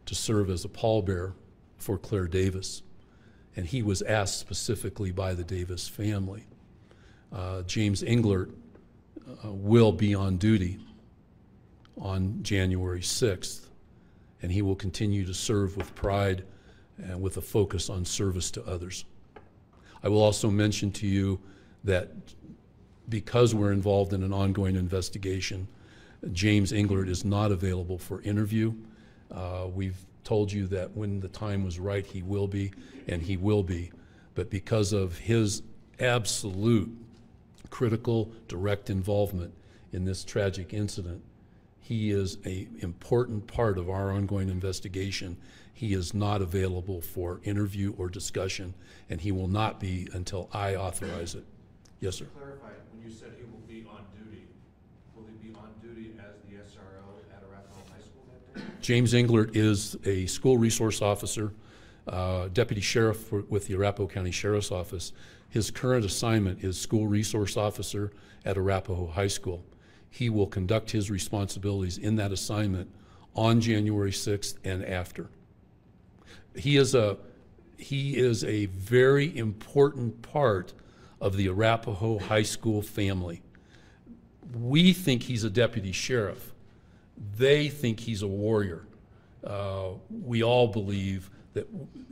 to serve as a pallbearer for Claire Davis, and he was asked specifically by the Davis family. James Englert will be on duty on January 6th, and he will continue to serve with pride and with a focus on service to others. I will also mention to you that because we're involved in an ongoing investigation, James Englert is not available for interview. We've told you that when the time was right, he will be, and he will be. But because of his absolute critical, direct involvement in this tragic incident, he is an important part of our ongoing investigation. He is not available for interview or discussion, and he will not be until I authorize it. Yes, sir.
To clarify, when you said he will be on duty, will he be on duty as the SRO at Arapahoe High School that day?
James Englert is a school resource officer, deputy sheriff with the Arapahoe County Sheriff's Office. His current assignment is school resource officer at Arapahoe High School. He will conduct his responsibilities in that assignment on January 6th and after. He is a very important part of the Arapahoe High School family. We think he's a deputy sheriff. They think he's a warrior. We all believe that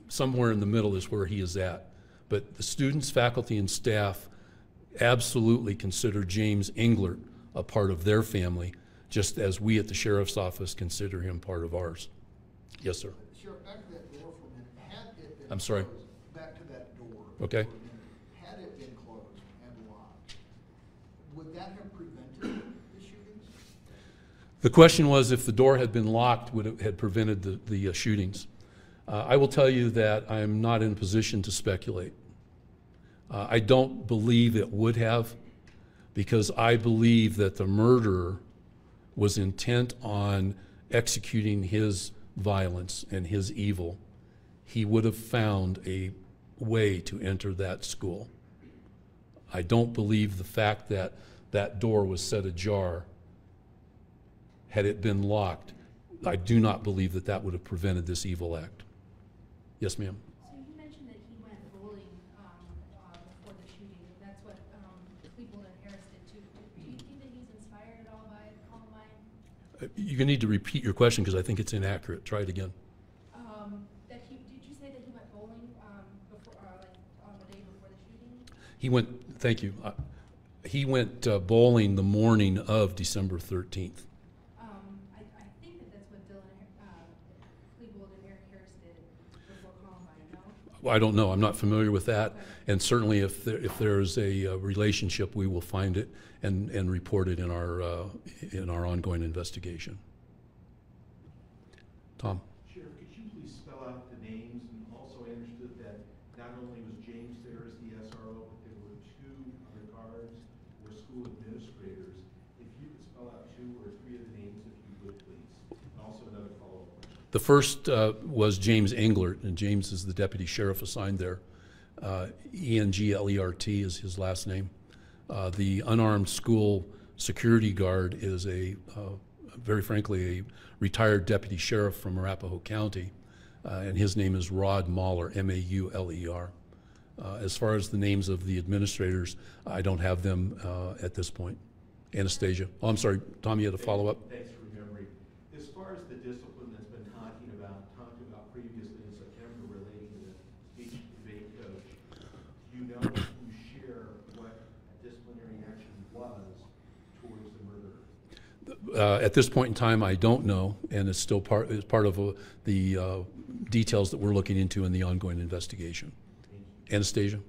somewhere in the middle is where he is at. But the students, faculty, and staff absolutely consider James Englert a part of their family, just as we at the Sheriff's Office consider him part of ours. Yes, sir.
Sheriff, back to that door for a minute. Had it been
I'm sorry.
closed, back to that door.
Okay.
For a minute. Had it been closed and locked, would that have prevented the shootings?
The question was if the door had been locked, would it have prevented the shootings? I will tell you that I am not in a position to speculate. I don't believe it would have, because I believe that the murderer was intent on executing his violence and his evil. He would have found a way to enter that school. I don't believe the fact that that door was set ajar, had it been locked, I do not believe that that would have prevented this evil act. Yes, ma'am.
So you mentioned that he went bowling before the shooting. That's what Cleveland and Harris did too. Do you think that he's inspired at all by Columbine?
You're going to need to repeat your question because I think it's inaccurate. Try it again.
Did you say that he went bowling before, like on the day before the shooting?
He went, thank you. He went bowling the morning of December 13th.
I think that that's what Cleveland and Harris did before Columbine, no?
I don't know. I'm not familiar with that. And certainly if there's a relationship, we will find it and report it in our ongoing investigation. Tom.
Sheriff, could you please spell out the names? And also I understood that not only was James there as the SRO, but there were two other guards or school administrators. If you could spell out 2 or 3 of the names, if you would, please. And also another follow-up question.
The first was James Englert, and James is the deputy sheriff assigned there. Englert is his last name. The unarmed school security guard is very frankly, a retired deputy sheriff from Arapahoe County, and his name is Rod Mahler, M-A-U-L-E-R. As far as the names of the administrators, I don't have them at this point. Anastasia. Oh, I'm sorry, Tom, you had a follow-up?
Thanks for remembering. As far as the discipline that's been talked about previously in September relating to the speech debate coach, do you know if you share what disciplinary action was towards the murderer?
At this point in time, I don't know, and it's still part of the details that we're looking into in the ongoing investigation. Anastasia?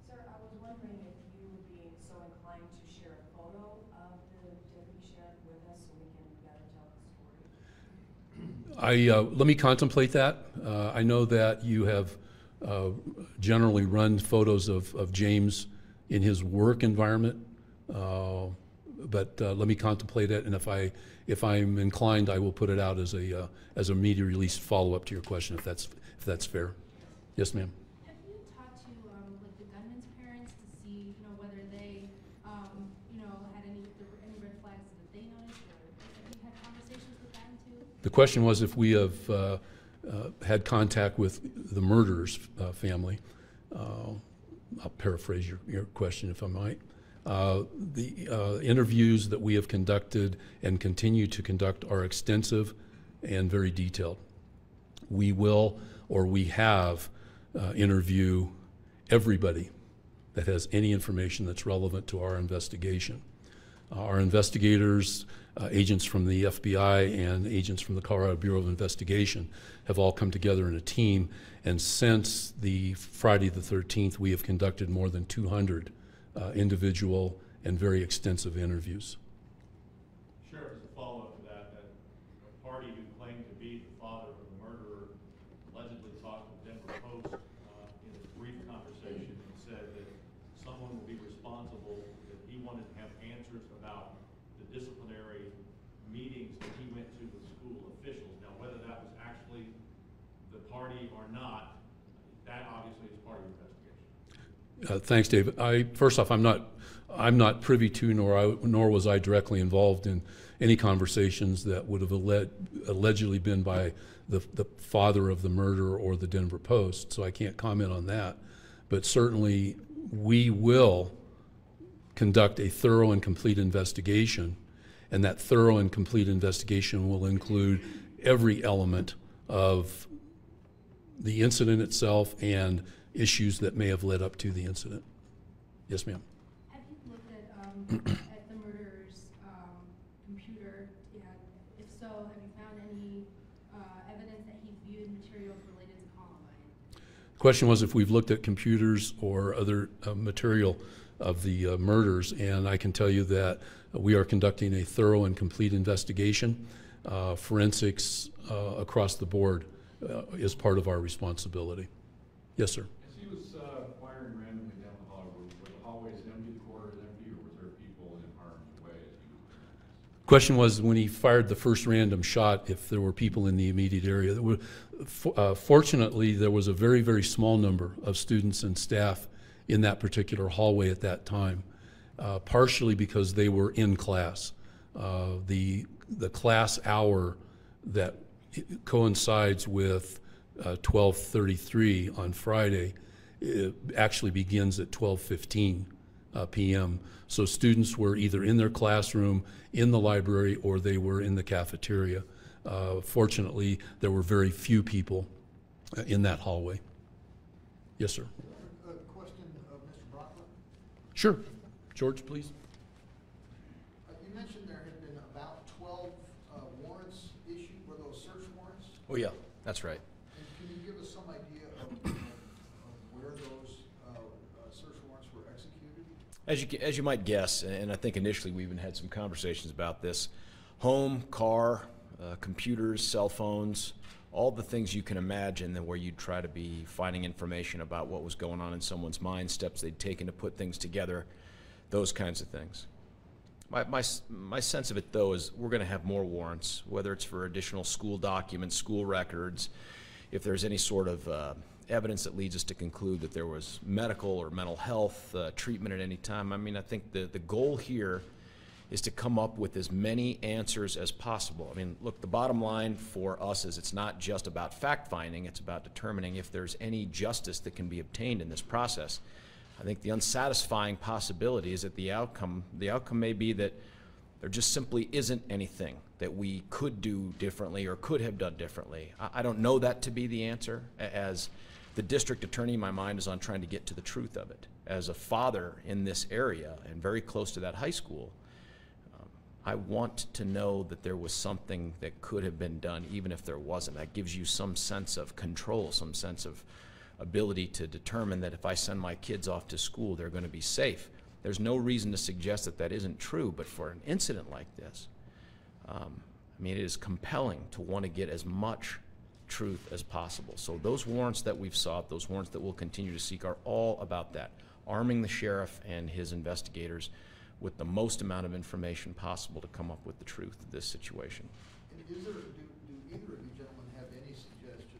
Sir, I was wondering if you would be so inclined to share a photo of the deputy sheriff with us so we can better tell the story.
Let me contemplate that. I know that you have generally run photos of James in his work environment, but let me contemplate it, and if I'm inclined, I will put it out as a media release follow-up to your question, if that's fair. Yes, ma'am.
Have you talked to like the gunman's parents to see, whether they, had any red flags that they noticed, or have you had conversations with them too?
The question was if we have had contact with the murderer's family. I'll paraphrase your question if I might. The interviews that we have conducted and continue to conduct are extensive and very detailed. we will or we have interview everybody that has any information that's relevant to our investigation. Our investigators, agents from the FBI and agents from the Colorado Bureau of Investigation have all come together in a team, and since the Friday the 13th, we have conducted more than 200 individual and very extensive interviews.
Sheriff, as a follow-up to that, a party who claimed to be the father of the murderer allegedly talked to Denver Post in a brief conversation and said that someone will be responsible, that he wanted to have answers about the disciplinary meetings that he went to with school officials. Now, whether that was actually the party or not, that obviously is part of your investigation.
Thanks, David. First off, I'm not privy to, nor was I directly involved in any conversations that would have allegedly been by the father of the murderer or the Denver Post, so I can't comment on that. But certainly, we will conduct a thorough and complete investigation, and that thorough and complete investigation will include every element of the incident itself and issues that may have led up to the incident. Yes, ma'am.
Have you looked at the murderer's computer? And if so, have you found any evidence that he viewed materials related to Columbine?
The question was if we've looked at computers or other material of the murders, and I can tell you that we are conducting a thorough and complete investigation. Forensics across the board is part of our responsibility. Yes, sir.
As he was firing randomly down the hallway, were the hallways empty, the corridors empty, or was there people in harm's way as he was doing this?
Question was, when he fired the first random shot, if there were people in the immediate area. Fortunately, there was a very, very small number of students and staff in that particular hallway at that time, partially because they were in class. The class hour that coincides with 12:33 on Friday, it actually begins at 12:15 p.m. So students were either in their classroom, in the library, or they were in the cafeteria. Fortunately, there were very few people in that hallway. Yes, sir.
A question of Mr. Brauchler.
Sure. George, please.
You mentioned there had been about 12 warrants issued. Were those search warrants?
Oh, yeah, that's right.
And can you give us some idea of where those search warrants were executed?
As you might guess, and I think initially we even had some conversations about this, home, car, computers, cell phones, all the things you can imagine that where you'd try to be finding information about what was going on in someone's mind, steps they'd taken to put things together, those kinds of things. My sense of it, though, is we're going to have more warrants, whether it's for additional school documents, school records, if there's any sort of evidence that leads us to conclude that there was medical or mental health treatment at any time. I mean, I think the goal here is to come up with as many answers as possible. I mean, look, the bottom line for us is it's not just about fact-finding, it's about determining if there's any justice that can be obtained in this process. I think the unsatisfying possibility is that the outcome may be that there just simply isn't anything that we could do differently or could have done differently. I don't know that to be the answer. As the district attorney, my mind is on trying to get to the truth of it. As a father in this area and very close to that high school, I want to know that there was something that could have been done, even if there wasn't. That gives you some sense of control, some sense of ability to determine that if I send my kids off to school, they're going to be safe. There's no reason to suggest that that isn't true, but for an incident like this, I mean, it is compelling to want to get as much truth as possible. So those warrants that we've sought, those warrants that we'll continue to seek, are all about that, arming the sheriff and his investigators with the most amount of information possible to come up with the truth of this situation.
And do either of you gentlemen have any suggestion,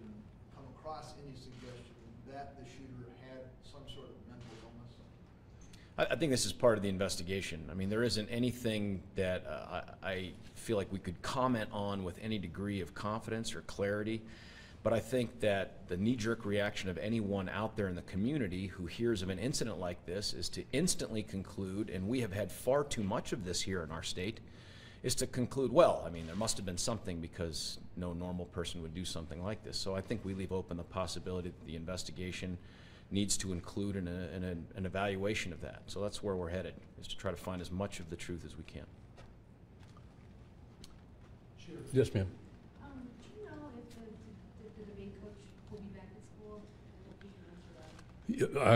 come across any suggestion that the shooter had some sort of mental illness?
I think this is part of the investigation. I mean, there isn't anything that I feel like we could comment on with any degree of confidence or clarity. But I think that the knee-jerk reaction of anyone out there in the community who hears of an incident like this is to instantly conclude, and we have had far too much of this here in our state, is to conclude, well, I mean, there must have been something because no normal person would do something like this. So I think we leave open the possibility that the investigation needs to include an evaluation of that. So that's where we're headed, is to try to find as much of the truth as we can.
Sure.
Yes, ma'am.
Do you know if the debate coach will be back at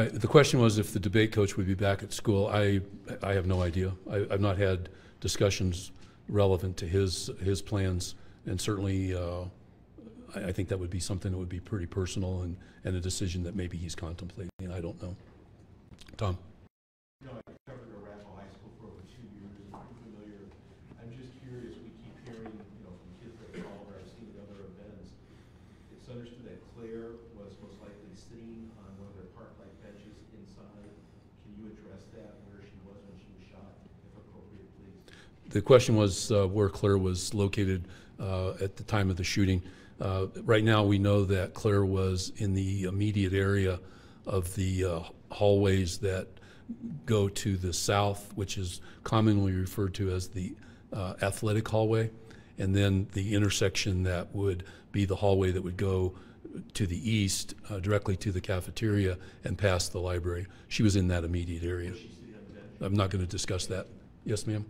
school?
The question was if the debate coach would be back at school. I have no idea. I've not had discussions relevant to his plans, and certainly I think that would be something that would be pretty personal and a decision that maybe he's contemplating. I don't know. Tom?
No, I covered Arapahoe High School for over 2 years. I'm pretty familiar. I'm just curious. We keep hearing, from kids like Boulder, I've seen at other events. It's understood that Claire was most likely sitting on one of their park-like benches inside. Can you address that, where she was when she was shot, if appropriate, please?
The question was where Claire was located at the time of the shooting. Right now, we know that Claire was in the immediate area of the hallways that go to the south, which is commonly referred to as the athletic hallway, and then the intersection that would be the hallway that would go to the east, directly to the cafeteria and past the library. She was in that immediate area.
Was she sitting on the bench?
I'm not going to discuss that. Yes, ma'am?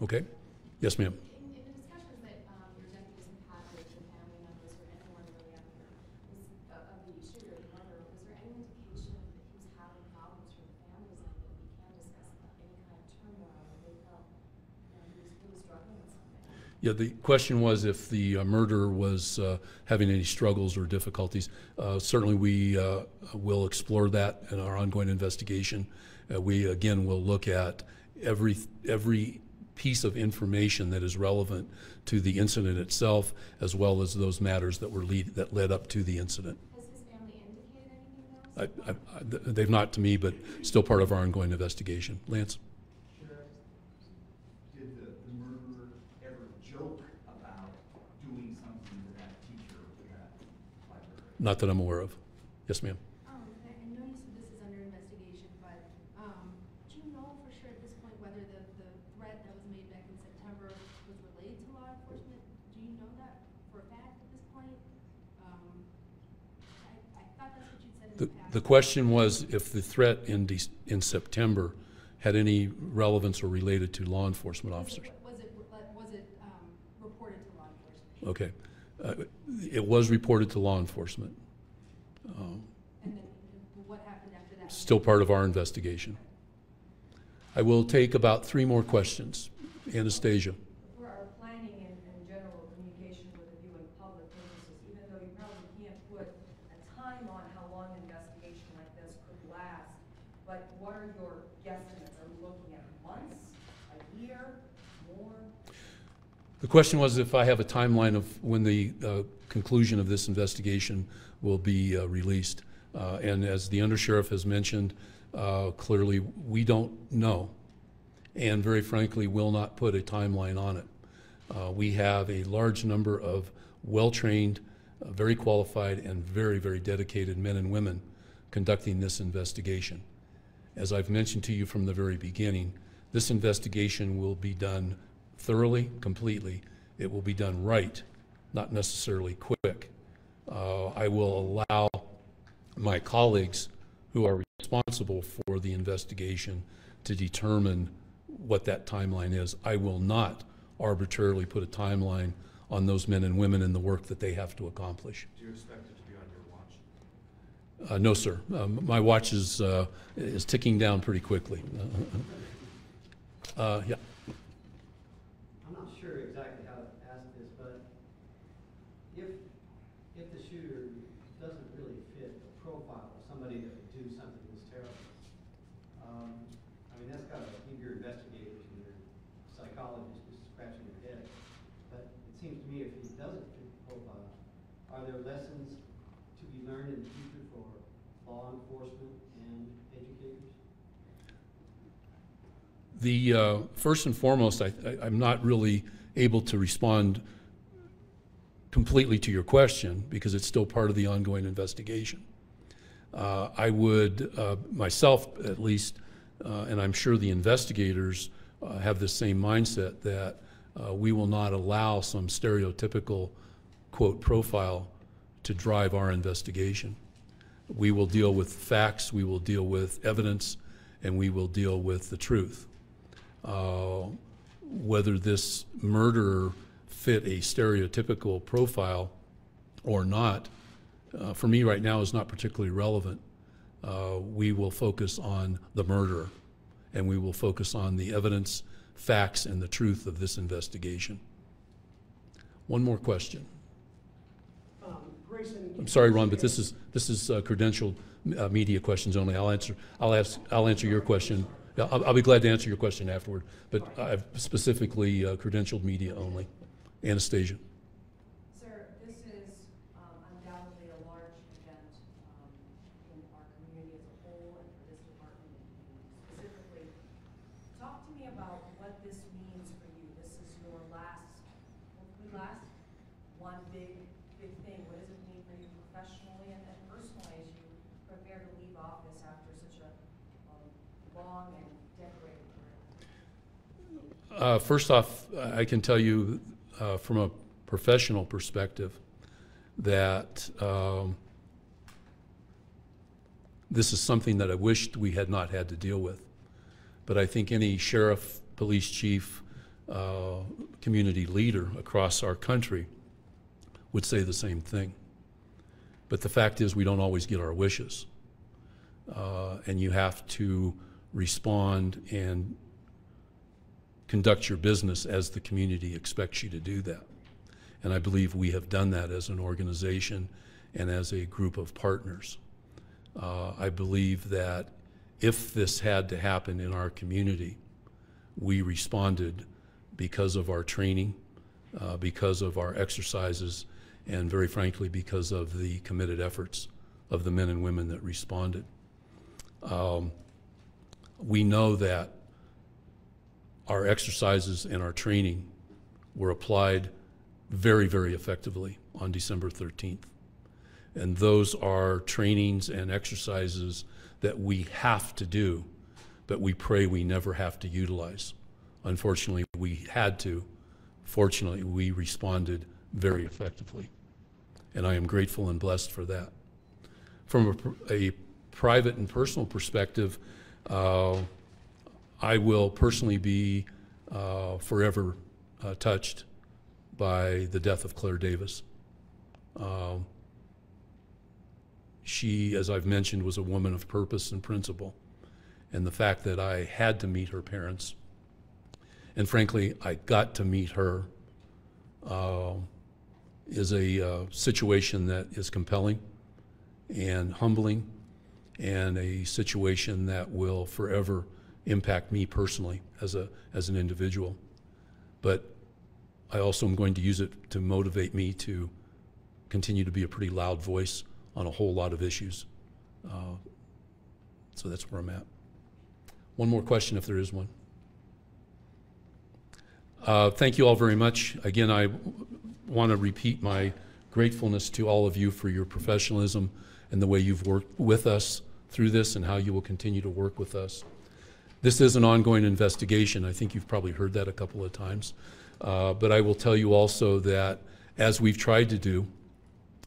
Okay. Yes, ma'am.
In the discussions that your deputies have had with the family members or anyone really of the shooter, the murderer, was there any indication that he was having problems from the family's end that we can discuss any kind of turmoil or they felt he was really struggling with something?
Yeah, the question was if the murderer was having any struggles or difficulties. Certainly we will explore that in our ongoing investigation. We, again, will look at every piece of information that is relevant to the incident itself, as well as those matters that led up to the incident.
Has his family indicated anything else?
They've not to me, but still part of our ongoing investigation. Lance?
Sheriff, did the murderer ever joke about doing something to that teacher or to that library?
Not that I'm aware of. Yes, ma'am.
I know you said this is under investigation, but do you know for sure at this point whether the threat that was made back in September was related to law enforcement? Do you know that for a fact at this point? I thought that's what you said in the past.
The question was if the threat in September had any relevance or related to law enforcement officers.
Was it reported to law enforcement?
Okay. It was reported to law enforcement.
And then what happened after that?
Still part of our investigation. I will take about 3 more questions. Anastasia.
For our planning and general communication with the view and public purposes, even though you probably can't put a time on how long an investigation like this could last, but what are your guesstimates? Are we looking at months, a year, more?
The question was if I have a timeline of when the conclusion of this investigation will be released. And as the undersheriff has mentioned, clearly we don't know, and very frankly will not put a timeline on it. We have a large number of well-trained, very qualified, and very, very dedicated men and women conducting this investigation. As I've mentioned to you from the very beginning, this investigation will be done thoroughly, completely. It will be done right, not necessarily quick. I will allow my colleagues who are responsible for the investigation to determine what that timeline is. I will not arbitrarily put a timeline on those men and women and the work that they have to accomplish.
Do you expect it to be on your watch?
No, sir. My watch is ticking down pretty quickly. Yeah.
I'm not sure exactly how to ask this, but if the shooter doesn't really fit the profile of somebody that would do something this terrible, I mean, that's got to leave your investigators and your psychologists just scratching their head. But it seems to me if he doesn't fit the profile, are there lessons to be learned in the future for law enforcement and educators?
The first and foremost, I'm not really able to respond completely to your question because it's still part of the ongoing investigation. I would, myself at least, and I'm sure the investigators have this same mindset that we will not allow some stereotypical, quote, profile to drive our investigation. We will deal with facts, we will deal with evidence, and we will deal with the truth. Whether this murderer fit a stereotypical profile or not, for me right now is not particularly relevant. We will focus on the murderer, and we will focus on the evidence, facts, and the truth of this investigation. One more question.
Grayson,
I'm sorry, Ron, but this is credentialed media questions only. I'll answer your question. I'll be glad to answer your question afterward, but I've specifically credentialed media only. Anastasia.
Sir, this is undoubtedly a large event in our community as a whole and for this department specifically. Talk to me about what this means for you. This is your hopefully last one big thing. What does it mean for you professionally and personally as you prepare to leave office after such a long and decorated career?
First off, I can tell you from a professional perspective that this is something that I wished we had not had to deal with. But I think any sheriff, police chief, community leader across our country would say the same thing. But the fact is we don't always get our wishes. And you have to respond and conduct your business as the community expects you to do that. And I believe we have done that as an organization and as a group of partners. I believe that if this had to happen in our community, we responded because of our training, because of our exercises, and very frankly, because of the committed efforts of the men and women that responded. We know that our exercises and our training were applied very, very effectively on December 13th. And those are trainings and exercises that we have to do, but we pray we never have to utilize. Unfortunately, we had to. Fortunately, we responded very effectively. And I am grateful and blessed for that. From a private and personal perspective, I will personally be forever touched by the death of Claire Davis. She, as I've mentioned, was a woman of purpose and principle. And the fact that I had to meet her parents, and frankly, I got to meet her, is a situation that is compelling and humbling, and a situation that will forever impact me personally as an individual. But I also am going to use it to motivate me to continue to be a pretty loud voice on a whole lot of issues. So that's where I'm at. One more question if there is one. Thank you all very much. Again, I want to repeat my gratefulness to all of you for your professionalism and the way you've worked with us through this and how you will continue to work with us. This is an ongoing investigation. I think you've probably heard that a couple of times. But I will tell you also that as we've tried to do,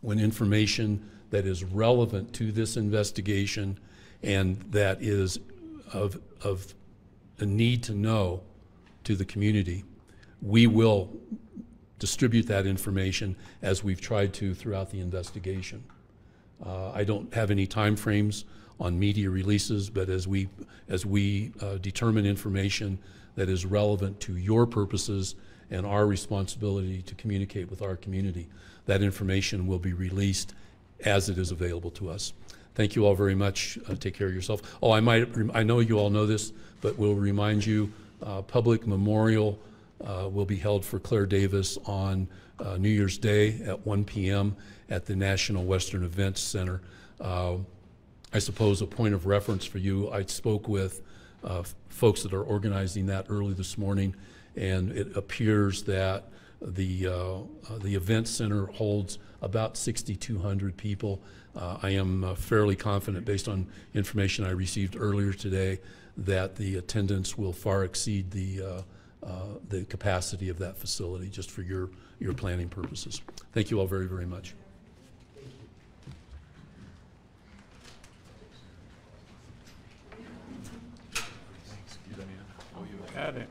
when information that is relevant to this investigation and that is of a need to know to the community, we will distribute that information as we've tried to throughout the investigation. I don't have any time frames on media releases, but as we determine information that is relevant to your purposes and our responsibility to communicate with our community, that information will be released as it is available to us. Thank you all very much. Take care of yourself. Oh, I know you all know this, but we'll remind you, public memorial will be held for Claire Davis on New Year's Day at 1 p.m. at the National Western Events Center. I suppose a point of reference for you, I spoke with folks that are organizing that early this morning, and it appears that the event center holds about 6,200 people. I am fairly confident, based on information I received earlier today, that the attendance will far exceed the capacity of that facility, just for your planning purposes. Thank you all very, very much.
Got it.